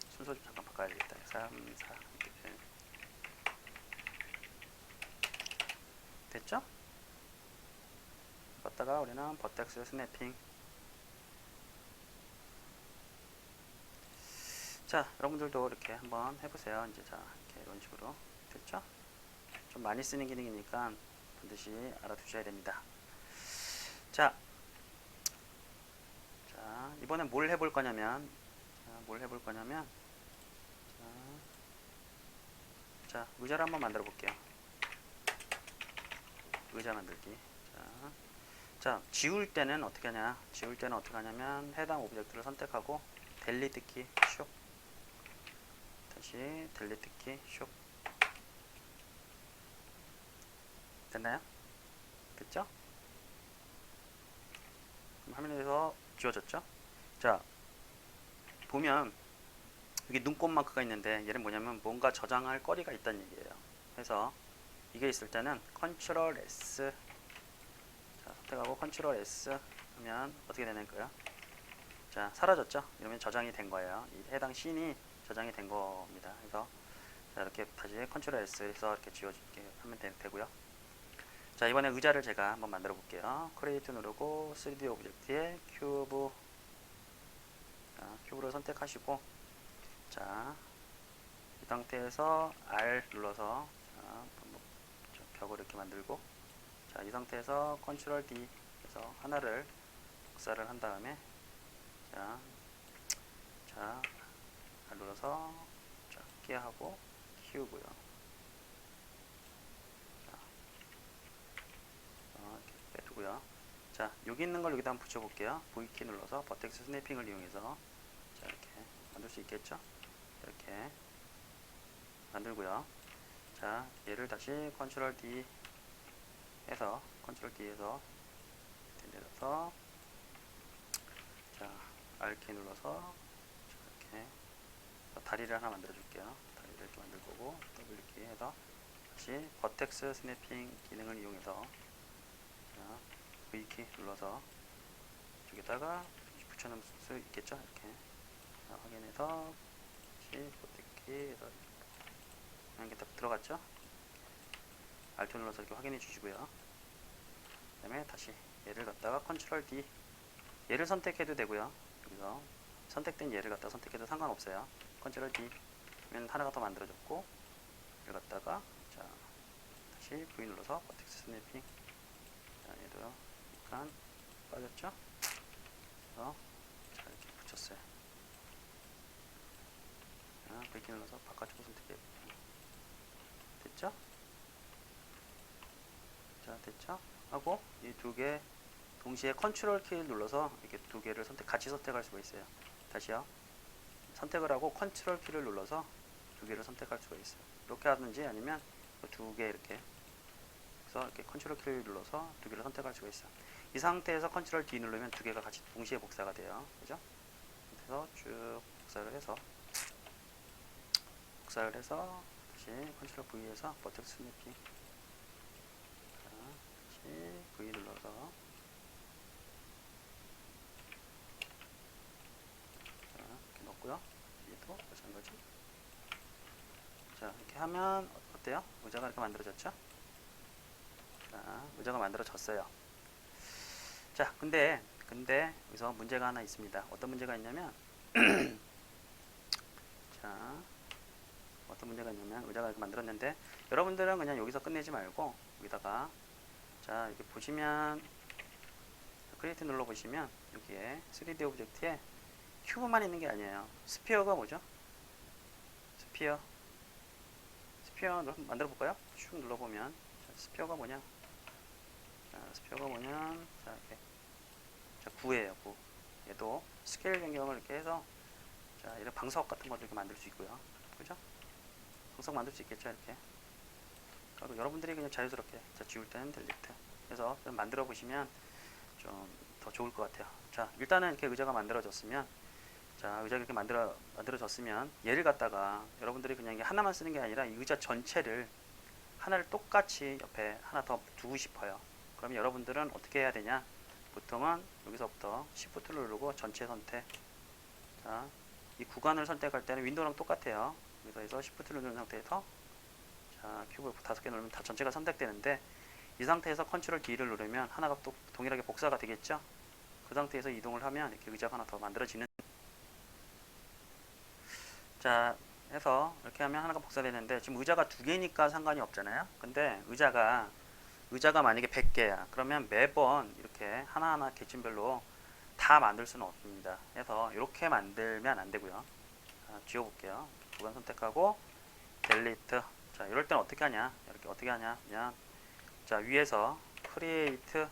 순서 좀 잠깐 바꿔야 되겠다. 3, 4 됐죠? 갖다가 우리는 버텍스 스냅핑. 자, 여러분들도 이렇게 한번 해보세요. 이제 자, 이렇게 이런 식으로 됐죠? 좀 많이 쓰는 기능이니까 반드시 알아두셔야 됩니다. 자, 이번엔 뭘 해볼 거냐면, 자, 의자를 한번 만들어 볼게요. 의자 만들기. 자, 지울 때는 어떻게 하냐면 해당 오브젝트를 선택하고 델리트 키 슉, 다시 델리트 키 슉. 됐나요? 됐죠? 그럼 화면에서 지워졌죠? 자, 보면 여기 눈곱 마크가 있는데 얘는 뭐냐면 뭔가 저장할 거리가 있다는 얘기예요. 그래서 이게 있을 때는 컨트롤 S, 자, 선택하고 컨트롤 S 하면 어떻게 되는 거예요? 자, 사라졌죠? 이러면 저장이 된 거예요. 이 해당 씬이 저장이 된 겁니다. 그래서 자, 이렇게 다시 컨트롤 S 해서 이렇게 지워주게 하면 되고요. 자, 이번에 의자를 제가 한번 만들어 볼게요. 크리에이트 누르고 3D 오브젝트에 큐브, 자, 큐브를 선택하시고, 자, 이 상태에서 R 눌러서 자, 벽을 이렇게 만들고, 자, 이 상태에서 컨트롤 D 해서 하나를 복사를 한 다음에, 자, R 눌러서 작게하고 키우고요. 자, 이렇게 빼두고요. 자, 여기 있는 걸 여기다 한번 붙여볼게요. V키 눌러서 버텍스 스냅핑을 이용해서 자, 이렇게 만들 수 있겠죠? 이렇게 만들고요. 자, 얘를 다시 컨트롤 D 해서 내려서 자, R키 눌러서 이렇게 다리를 하나 만들어 줄게요. 다리를 이렇게 만들 거고 W키 해서 다시 버텍스 스냅핑 기능을 이용해서 자, V키 눌러서 이쪽에다가 붙여놓을 수 있겠죠? 이렇게 자, 확인해서 다시 버텍키 해서 이렇게 딱 들어갔죠? Alt 눌러서 이렇게 확인해 주시고요. 그 다음에 다시 얘를 갖다가 컨트롤 D, 얘를 선택해도 되고요. 여기서 선택된 얘를 갖다가 선택해도 상관없어요. 컨트롤 D 하면 하나가 더 만들어졌고, 얘를 갖다가 자, 다시 V 눌러서 버텍스 스냅핑. 자, 얘도 약간 빠졌죠? 그래서 자, 이렇게 붙였어요. 자, V키 눌러서 바깥쪽으로 선택해. 됐죠? 자, 됐죠? 하고 이 두 개 동시에 컨트롤 키를 눌러서 이렇게 두 개를 같이 선택할 수가 있어요. 다시요. 선택을 하고 컨트롤 키를 눌러서 두 개를 선택할 수가 있어요. 이렇게 하든지 아니면 두 개 이렇게 그래서 이렇게 컨트롤 키를 눌러서 두 개를 선택할 수가 있어요. 이 상태에서 컨트롤 D 누르면 두 개가 같이 동시에 복사가 돼요. 그죠? 그래서 쭉 복사를 해서 다시 컨트롤 V에서 버텍스 스냅핑, 자, 다시 V 눌러서 자, 이렇게 넣고요. 얘도 마찬가지. 자, 이렇게 하면 어때요? 의자가 이렇게 만들어졌죠? 자, 의자가 만들어졌어요. 자, 근데 여기서 문제가 하나 있습니다. 어떤 문제가 있냐면 자, 어떤 문제가 있냐면 의자가 이렇게 만들었는데 여러분들은 그냥 여기서 끝내지 말고 여기다가 자, 이렇게 보시면 크리에이트 눌러 보시면 여기에 3D 오브젝트에 큐브만 있는 게 아니에요. 스피어가 뭐죠? 스피어 만들어 볼까요? 쭉 눌러보면 자, 스피어가 뭐냐? 자, 자, 이렇게 자, 9예요. 9. 얘도 스케일 변경을 이렇게 해서 자, 이런 방석 같은 것도 이렇게 만들 수 있고요. 그죠? 방석 만들 수 있겠죠? 이렇게. 그리고 여러분들이 그냥 자유스럽게 자, 지울 때는 델리트. 그래서 좀 만들어 보시면 좀 더 좋을 것 같아요. 자, 일단은 이렇게 의자가 만들어졌으면, 자, 의자가 이렇게 만들어졌으면 얘를 갖다가 여러분들이 그냥 이게 하나만 쓰는 게 아니라 이 의자 전체를 하나를 똑같이 옆에 하나 더 두고 싶어요. 그러면 여러분들은 어떻게 해야 되냐? 보통은 여기서부터 Shift를 누르고 전체 선택. 자, 이 구간을 선택할 때는 윈도우랑 똑같아요. 여기서 Shift를 누른 상태에서, 자, 큐브 5개 누르면 다 전체가 선택되는데, 이 상태에서 컨트롤 D를 누르면 하나가 또 동일하게 복사가 되겠죠? 그 상태에서 이동을 하면 이렇게 의자가 하나 더 만들어지는. 자, 해서 이렇게 하면 하나가 복사되는데, 지금 의자가 두 개니까 상관이 없잖아요. 근데 의자가 만약에 100개야. 그러면 매번 이렇게 하나하나 계층별로 다 만들 수는 없습니다. 그래서 이렇게 만들면 안 되고요. 자, 지워볼게요. 구간 선택하고 델리트. 자, 이럴 땐 어떻게 하냐? 이렇게 어떻게 하냐? 그냥 자, 위에서 create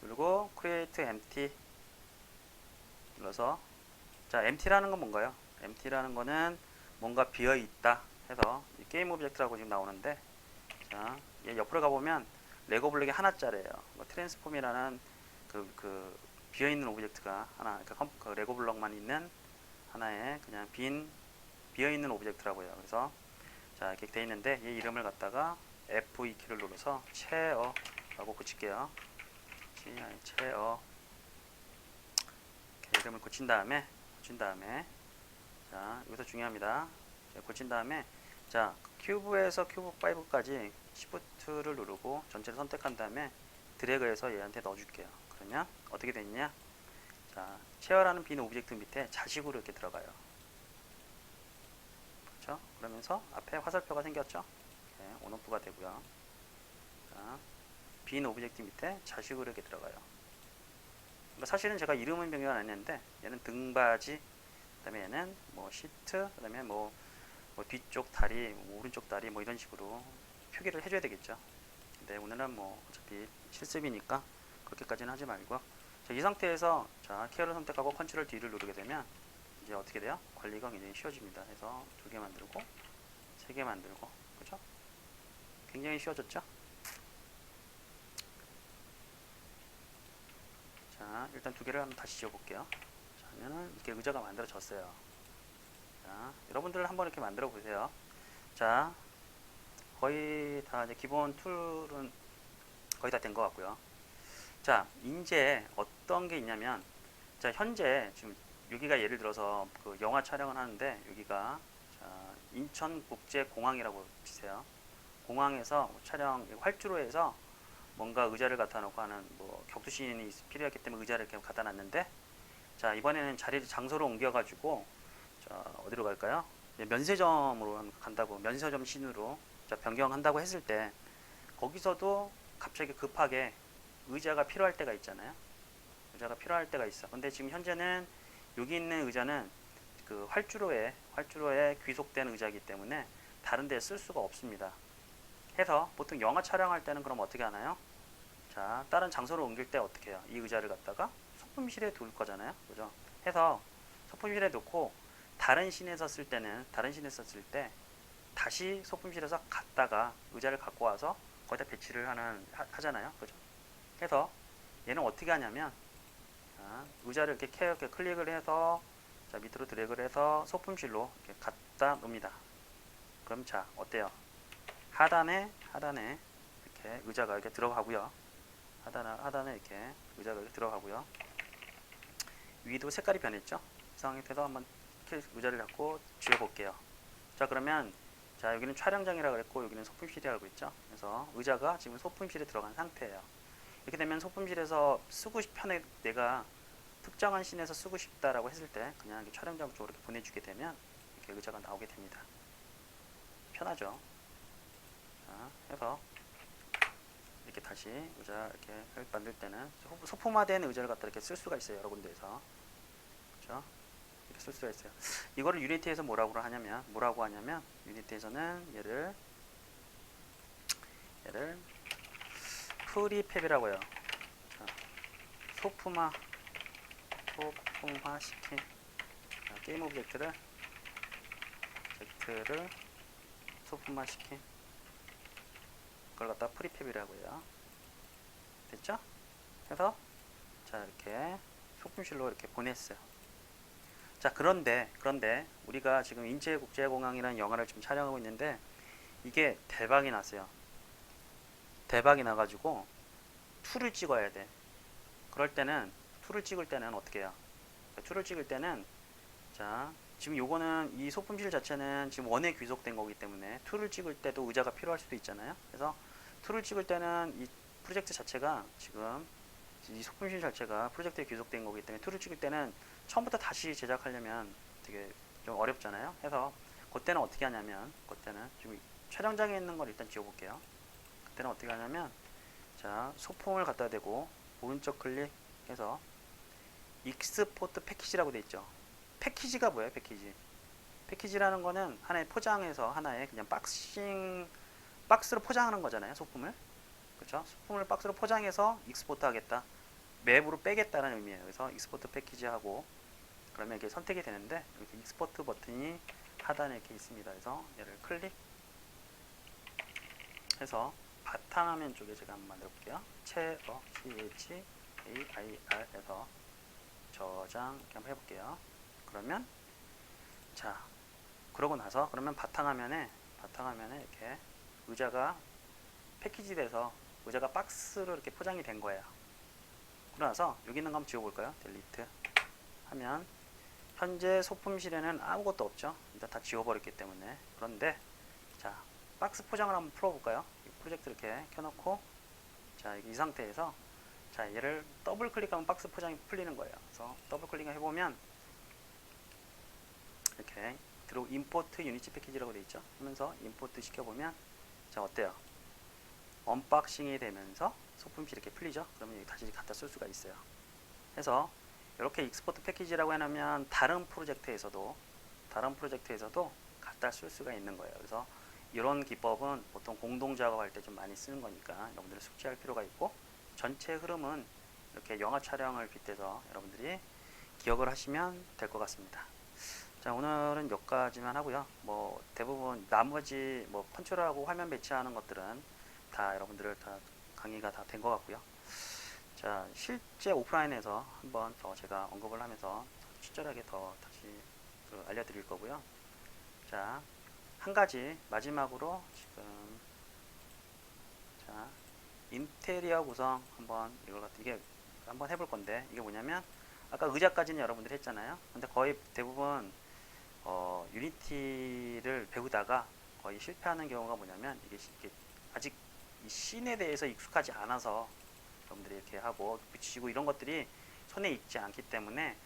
그리고 create empty 눌러서, 자, empty라는 건 뭔가요? empty라는 거는 뭔가 비어 있다 해서 게임 오브젝트라고 지금 나오는데, 자, 얘 옆으로 가보면 레고 블록이 하나짜리예요. 뭐 트랜스폼이라는 그 비어 있는 오브젝트가 하나, 그러니까 그 레고 블록만 있는 하나의 그냥 비어 있는 오브젝트라고요. 그래서 자, 이렇게 돼 있는데 얘 이름을 갖다가 F2 키를 눌러서 체어라고 고칠게요. 체어. 이름을 고친 다음에 자, 여기서 중요합니다. 고친 다음에, 자, 큐브에서 큐브 5까지 Shift를 누르고 전체를 선택한 다음에 드래그해서 얘한테 넣어줄게요. 그러면 어떻게 되느냐? 자, 체어라는 빈 오브젝트 밑에 자식으로 이렇게 들어가요. 그렇죠? 그러면서 앞에 화살표가 생겼죠? 이렇게 온오프가 되고요. 자, 빈 오브젝트 밑에 자식으로 이렇게 들어가요. 그러니까 사실은 제가 이름은 변경 안 했는데, 얘는 등받이, 그 다음에 얘는 뭐 시트, 그 다음에 뭐 뒤쪽 다리, 뭐 오른쪽 다리, 뭐 이런 식으로 표기를 해줘야 되겠죠. 근데 오늘은 뭐 어차피 실습이니까 그렇게까지는 하지 말고, 자, 이 상태에서 자, 케어를 선택하고 컨트롤 D를 누르게 되면 이제 어떻게 돼요? 관리가 굉장히 쉬워집니다. 그래서 2개 만들고 3개 만들고, 그죠? 굉장히 쉬워졌죠? 자, 일단 2개를 한번 다시 지워볼게요. 자, 하면은 이렇게 의자가 만들어졌어요. 자, 여러분들 한번 이렇게 만들어 보세요. 자, 거의 다 이제 기본 툴은 거의 다 된 것 같고요. 자, 이제 어떤 게 있냐면, 자, 현재 지금 여기가 예를 들어서 그 영화 촬영을 하는데, 여기가 자, 인천국제공항이라고 치세요. 공항에서 촬영 활주로에서 뭔가 의자를 갖다 놓고 하는 뭐 격투씬이 필요했기 때문에 의자를 이렇게 갖다 놨는데, 자, 이번에는 장소를 옮겨가지고, 자, 어디로 갈까요? 면세점으로 간다고, 면세점 씬으로 자, 변경한다고 했을 때, 거기서도 갑자기 급하게 의자가 필요할 때가 있잖아요. 의자가 필요할 때가 있어. 근데 지금 현재는 여기 있는 의자는 그 활주로에 귀속된 의자이기 때문에 다른 데 쓸 수가 없습니다. 해서 보통 영화 촬영할 때는 그럼 어떻게 하나요? 자, 다른 장소로 옮길 때 어떻게 해요? 이 의자를 갖다가 소품실에 둘 거잖아요. 그죠? 해서 소품실에 놓고 다른 씬에서 쓸 때 다시 소품실에서 갔다가 의자를 갖고 와서 거기다 배치를 하잖아요. 그죠? 해서 얘는 어떻게 하냐면, 자, 의자를 이렇게 클릭을 해서 자, 밑으로 드래그를 해서 소품실로 이렇게 갖다 놓습니다. 그럼 자, 어때요? 하단에 이렇게 의자가 이렇게 들어가고요. 하단에 이렇게 의자가 이렇게 들어가고요. 위도 색깔이 변했죠? 이 상태에서 한번 의자를 잡고 지워볼게요. 자, 그러면 자, 여기는 촬영장이라고 그랬고 여기는 소품실이라고 그랬죠? 그래서 의자가 지금 소품실에 들어간 상태예요. 이렇게 되면 소품실에서 내가 특정한 씬에서 쓰고 싶다라고 했을 때 그냥 촬영장 쪽으로 이렇게 보내주게 되면 이렇게 의자가 나오게 됩니다. 편하죠? 자, 해서 이렇게 다시 의자 이렇게 만들 때는 소품화된 의자를 갖다 이렇게 쓸 수가 있어요. 여러 군데에서. 그렇죠? 이렇게 쓸 수가 있어요. 이거를 유니티에서 뭐라고 하냐면 유니티에서는 얘를 프리팹이라고 해요. 자, 소품화시킨 게임 오브젝트를 소품화시킨 그걸 갖다 프리팹이라고 해요. 됐죠? 해서 자 이렇게 소품실로 이렇게 보냈어요. 자 그런데 우리가 지금 인체국제공항이라는 영화를 지금 촬영하고 있는데 이게 대박이 났어요. 대박이 나가지고 툴을 찍어야 돼. 그럴 때는 툴을 찍을 때는 어떻게 해요? 툴을 찍을 때는 자 지금 요거는 이 소품실 자체는 지금 원에 귀속된 거기 때문에 툴을 찍을 때도 의자가 필요할 수도 있잖아요. 그래서 툴을 찍을 때는 이 프로젝트 자체가 지금 이 소품실 자체가 프로젝트에 귀속된 거기 때문에 툴을 찍을 때는 처음부터 다시 제작하려면 되게 좀 어렵잖아요. 해서 그때는 어떻게 하냐면 그때는 지금 촬영장에 있는 걸 일단 지워볼게요. 그때는 어떻게 하냐면 자 소품을 갖다 대고 오른쪽 클릭해서 익스포트 패키지라고 돼 있죠. 패키지가 뭐예요? 패키지라는 거는 하나의 포장해서 하나의 그냥 박스로 포장하는 거잖아요. 소품을. 그렇죠? 소품을 박스로 포장해서 익스포트 하겠다. 맵으로 빼겠다는 의미예요. 그래서 익스포트 패키지 하고 그러면 이게 선택이 되는데 이렇게 익스포트 버튼이 하단에 이렇게 있습니다. 그래서 얘를 클릭해서 바탕화면 쪽에 제가 한번 만들어 볼게요. CHAIR 해서 저장 이렇게 한번 해볼게요. 그러면 자 그러고 나서 그러면 바탕화면에 이렇게 의자가 패키지 돼서 의자가 박스로 이렇게 포장이 된 거예요. 그러고 나서 여기 있는 거 한번 지워볼까요? 딜리트 하면 현재 소품실에는 아무것도 없죠. 일단 다 지워버렸기 때문에. 그런데 자 박스 포장을 한번 풀어볼까요? 프로젝트 이렇게 켜놓고 자 이 상태에서 자 얘를 더블 클릭하면 박스 포장이 풀리는 거예요. 그래서 더블 클릭을 해보면 이렇게 들어 임포트 유니티 패키지라고 되어 있죠. 하면서 임포트 시켜보면 자 어때요? 언박싱이 되면서 소품실 이렇게 풀리죠. 그러면 여기 다시 갖다 쓸 수가 있어요. 해서 이렇게 익스포트 패키지라고 해놓으면 다른 프로젝트에서도 갖다 쓸 수가 있는 거예요. 그래서 이런 기법은 보통 공동 작업할 때 좀 많이 쓰는 거니까 여러분들이 숙지할 필요가 있고 전체 흐름은 이렇게 영화 촬영을 빗대서 여러분들이 기억을 하시면 될 것 같습니다. 자 오늘은 여기까지만 하고요. 뭐 대부분 나머지 뭐 컨트롤하고 화면 배치하는 것들은 다 여러분들 다 강의가 다 된 것 같고요. 자 실제 오프라인에서 한번 더 제가 언급을 하면서 친절하게 더 다시 알려드릴 거고요. 자 한 가지 마지막으로 지금 자 인테리어 구성 한번 이게 한번 해볼 건데 이게 뭐냐면 아까 의자까지는 여러분들이 했잖아요. 근데 거의 대부분 유니티를 배우다가 거의 실패하는 경우가 뭐냐면 이게 아직 이 씬에 대해서 익숙하지 않아서 여러분들이 이렇게 하고 붙이고 이런 것들이 손에 익지 않기 때문에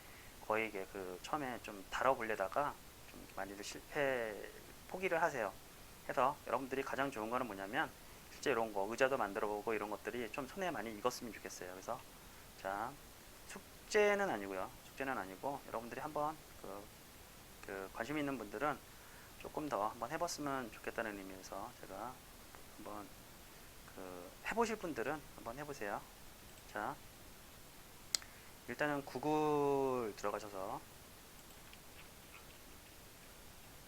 거의 이게 처음에 좀 다뤄보려다가 좀 많이들 포기를 하세요. 해서 여러분들이 가장 좋은 거는 뭐냐면 실제 이런 거 의자도 만들어보고 이런 것들이 좀 손에 많이 익었으면 좋겠어요. 그래서 자 숙제는 아니고 여러분들이 한번 관심 있는 분들은 조금 더 한번 해봤으면 좋겠다는 의미에서 제가 한번 해보실 분들은 한번 해보세요. 자 일단은 구글 들어가셔서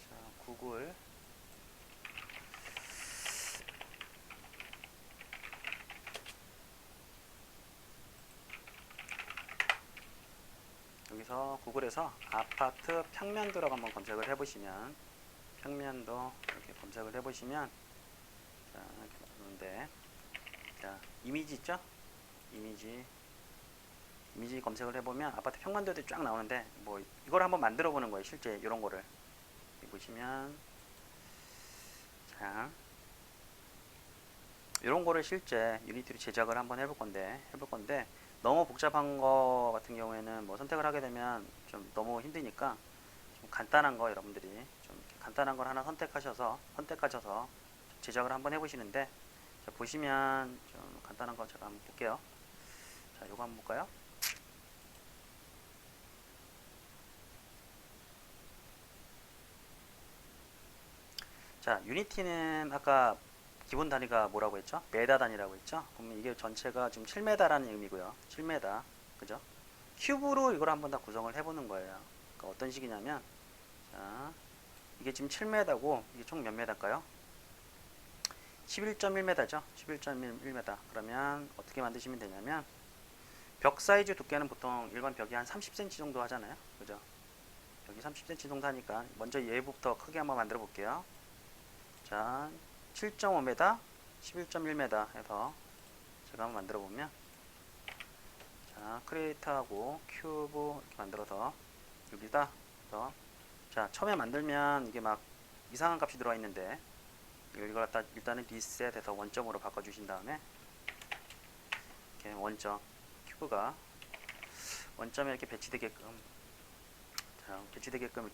자 구글 여기서 구글에서 아파트 평면도라고 한번 검색을 해보시면 평면도 이렇게 검색을 해보시면 자 이렇게 나오는데 자 이미지 있죠? 이미지 검색을 해보면 아파트 평면도도 쫙 나오는데 뭐 이걸 한번 만들어 보는 거예요. 실제 이런 거를 보시면 자 이런 거를 실제 유니티로 제작을 한번 해볼 건데 너무 복잡한 거 같은 경우에는 뭐 선택을 하게 되면 좀 너무 힘드니까 좀 간단한 거 여러분들이 좀 간단한 걸 하나 선택하셔서 제작을 한번 해보시는데 자, 보시면 좀 간단한 거 제가 한번 볼게요. 자 이거 한번 볼까요? 자 유니티는 아까 기본 단위가 뭐라고 했죠? 메다 단위라고 했죠? 그러면 이게 전체가 지금 7m라는 의미고요. 7m. 그죠? 큐브로 이걸 한번 다 구성을 해보는 거예요. 그러니까 어떤 식이냐면, 자, 이게 지금 7m고, 이게 총 몇 m일까요? 11.1m죠? 11.1m. 그러면 어떻게 만드시면 되냐면, 벽 사이즈 두께는 보통 일반 벽이 한 30cm 정도 하잖아요. 그죠? 여기 30cm 정도 하니까 먼저 얘부터 크게 한번 만들어 볼게요. 자, 7.5m, 11.1m 해서 제가 한번 만들어 보면, 자, 크리에이터하고 큐브 이렇게 만들어서 여기다 자, 처음에 만들면 이게 막 이상한 값이 들어와 있는데 이걸 갖다 일단은 리셋해서 원점으로 바꿔 주신 다음에 이렇게 원점 큐브가 원점에 이렇게 배치되게끔, 자, 배치되게끔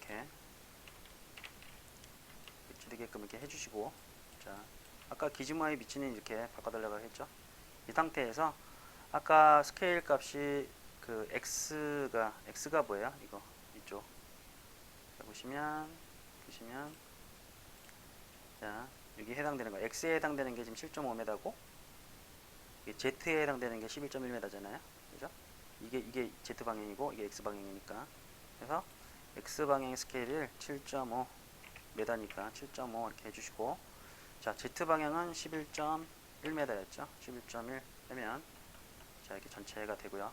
이렇게 해주시고, 자, 아까 기즈모의 위치는 이렇게 바꿔달라고 했죠. 이 상태에서 아까 스케일 값이 그 x가 뭐예요? 이거 이쪽. 자, 보시면 자, 여기 해당되는 거 x에 해당되는 게 지금 7.5m고 z에 해당되는 게 11.1m잖아요. 그죠? 이게 z 방향이고 이게 x 방향이니까. 그래서 x 방향의 스케일을 7.5m니까 7.5 이렇게 해주시고, 자, z 방향은 11.1m였죠. 11.1 하면 자, 이렇게 전체가 되고요.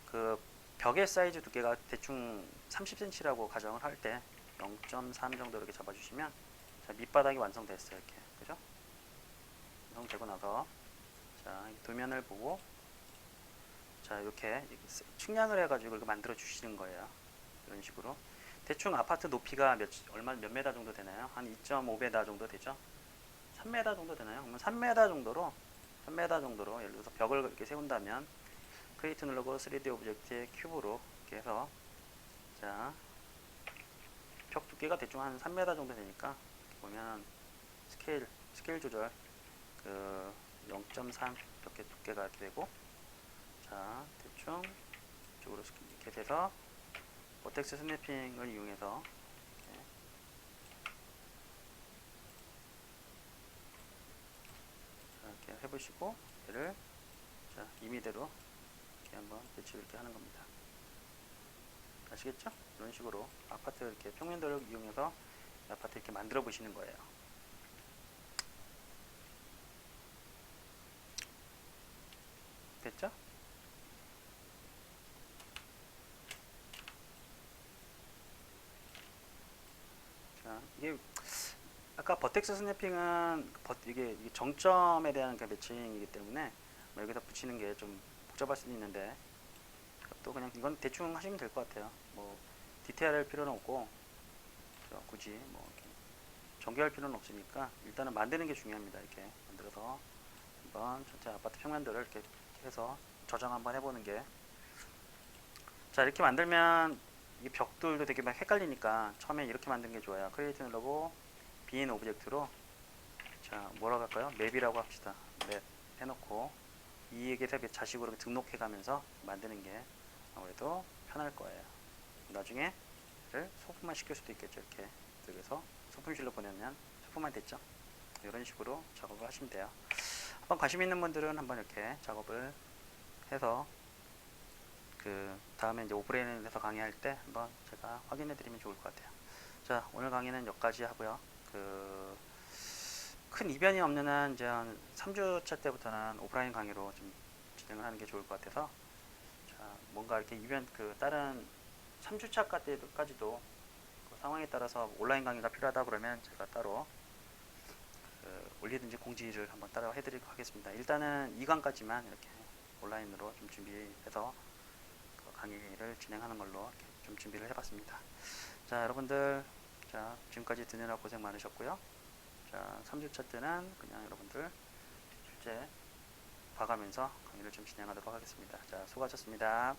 그 벽의 사이즈 두께가 대충 30cm라고 가정을 할 때 0.3 정도 이렇게 잡아주시면, 자, 밑바닥이 완성됐어요. 이렇게. 그죠? 완성되고 나서, 자, 도면을 보고, 자, 이렇게 측량을 해가지고 이렇게 만들어 주시는 거예요. 이런 식으로. 대충 아파트 높이가 몇 메다 정도 되나요? 한 2.5m 정도 되죠? 3m 정도 되나요? 그러면 3m 정도로 예를 들어서 벽을 이렇게 세운다면 크리에이트 누르고 3D 오브젝트의 큐브로 이렇게 해서, 자, 벽 두께가 대충 한 3m 정도 되니까 보면 스케일 조절 그 0.3 이렇게 두께가 이렇게 되고, 자, 대충 이쪽으로 이렇게 돼서 버텍스 스냅핑을 이용해서 이렇게 해보시고, 얘를, 자, 임의대로 이렇게 한번 배치를 이렇게 하는 겁니다. 아시겠죠? 이런 식으로 아파트 이렇게 평면도를 이용해서 아파트 이렇게 만들어 보시는 거예요. 됐죠? 자, 이게 아까 버텍스 스냅핑은 이게 정점에 대한 그 매칭이기 때문에 뭐 여기다 붙이는 게 좀 복잡할 수도 있는데, 또 그냥 이건 대충 하시면 될 것 같아요. 뭐 디테일할 필요는 없고, 굳이 뭐 이렇게 정교할 필요는 없으니까 일단은 만드는 게 중요합니다. 이렇게 만들어서 한번 전체 아파트 평면도를 이렇게 해서 저장 한번 해보는 게, 자, 이렇게 만들면 이 벽들도 되게 막 헷갈리니까 처음에 이렇게 만드는 게 좋아요. 크리에이트 누르고 빈 오브젝트로, 자, 뭐라고 할까요? 맵이라고 합시다. 맵 해놓고 이에게서 자식으로 등록해 가면서 만드는 게 아무래도 편할 거예요. 나중에 소품만 시킬 수도 있겠죠. 이렇게 그래서 소품실로 보내면 소품만 됐죠. 이런 식으로 작업을 하시면 돼요. 한번 관심 있는 분들은 한번 이렇게 작업을 해서 그 다음에 이제 오프라인에서 강의할 때 한번 제가 확인해 드리면 좋을 것 같아요. 자, 오늘 강의는 여기까지 하고요. 큰 이변이 없는 한 이제 한 3주차 때부터는 오프라인 강의로 좀 진행을 하는 게 좋을 것 같아서, 자, 뭔가 이렇게 다른 3주차까지도 그 상황에 따라서 온라인 강의가 필요하다 그러면 제가 따로 올리든지 공지를 한번 따라 해드리도록 하겠습니다. 일단은 2강까지만 이렇게 온라인으로 좀 준비해서 강의를 진행하는 걸로 이렇게 좀 준비를 해봤습니다. 자, 여러분들, 자, 지금까지 듣느라 고생 많으셨고요. 자, 3주차 때는 그냥 여러분들 실제 봐가면서 강의를 좀 진행하도록 하겠습니다. 자, 수고하셨습니다.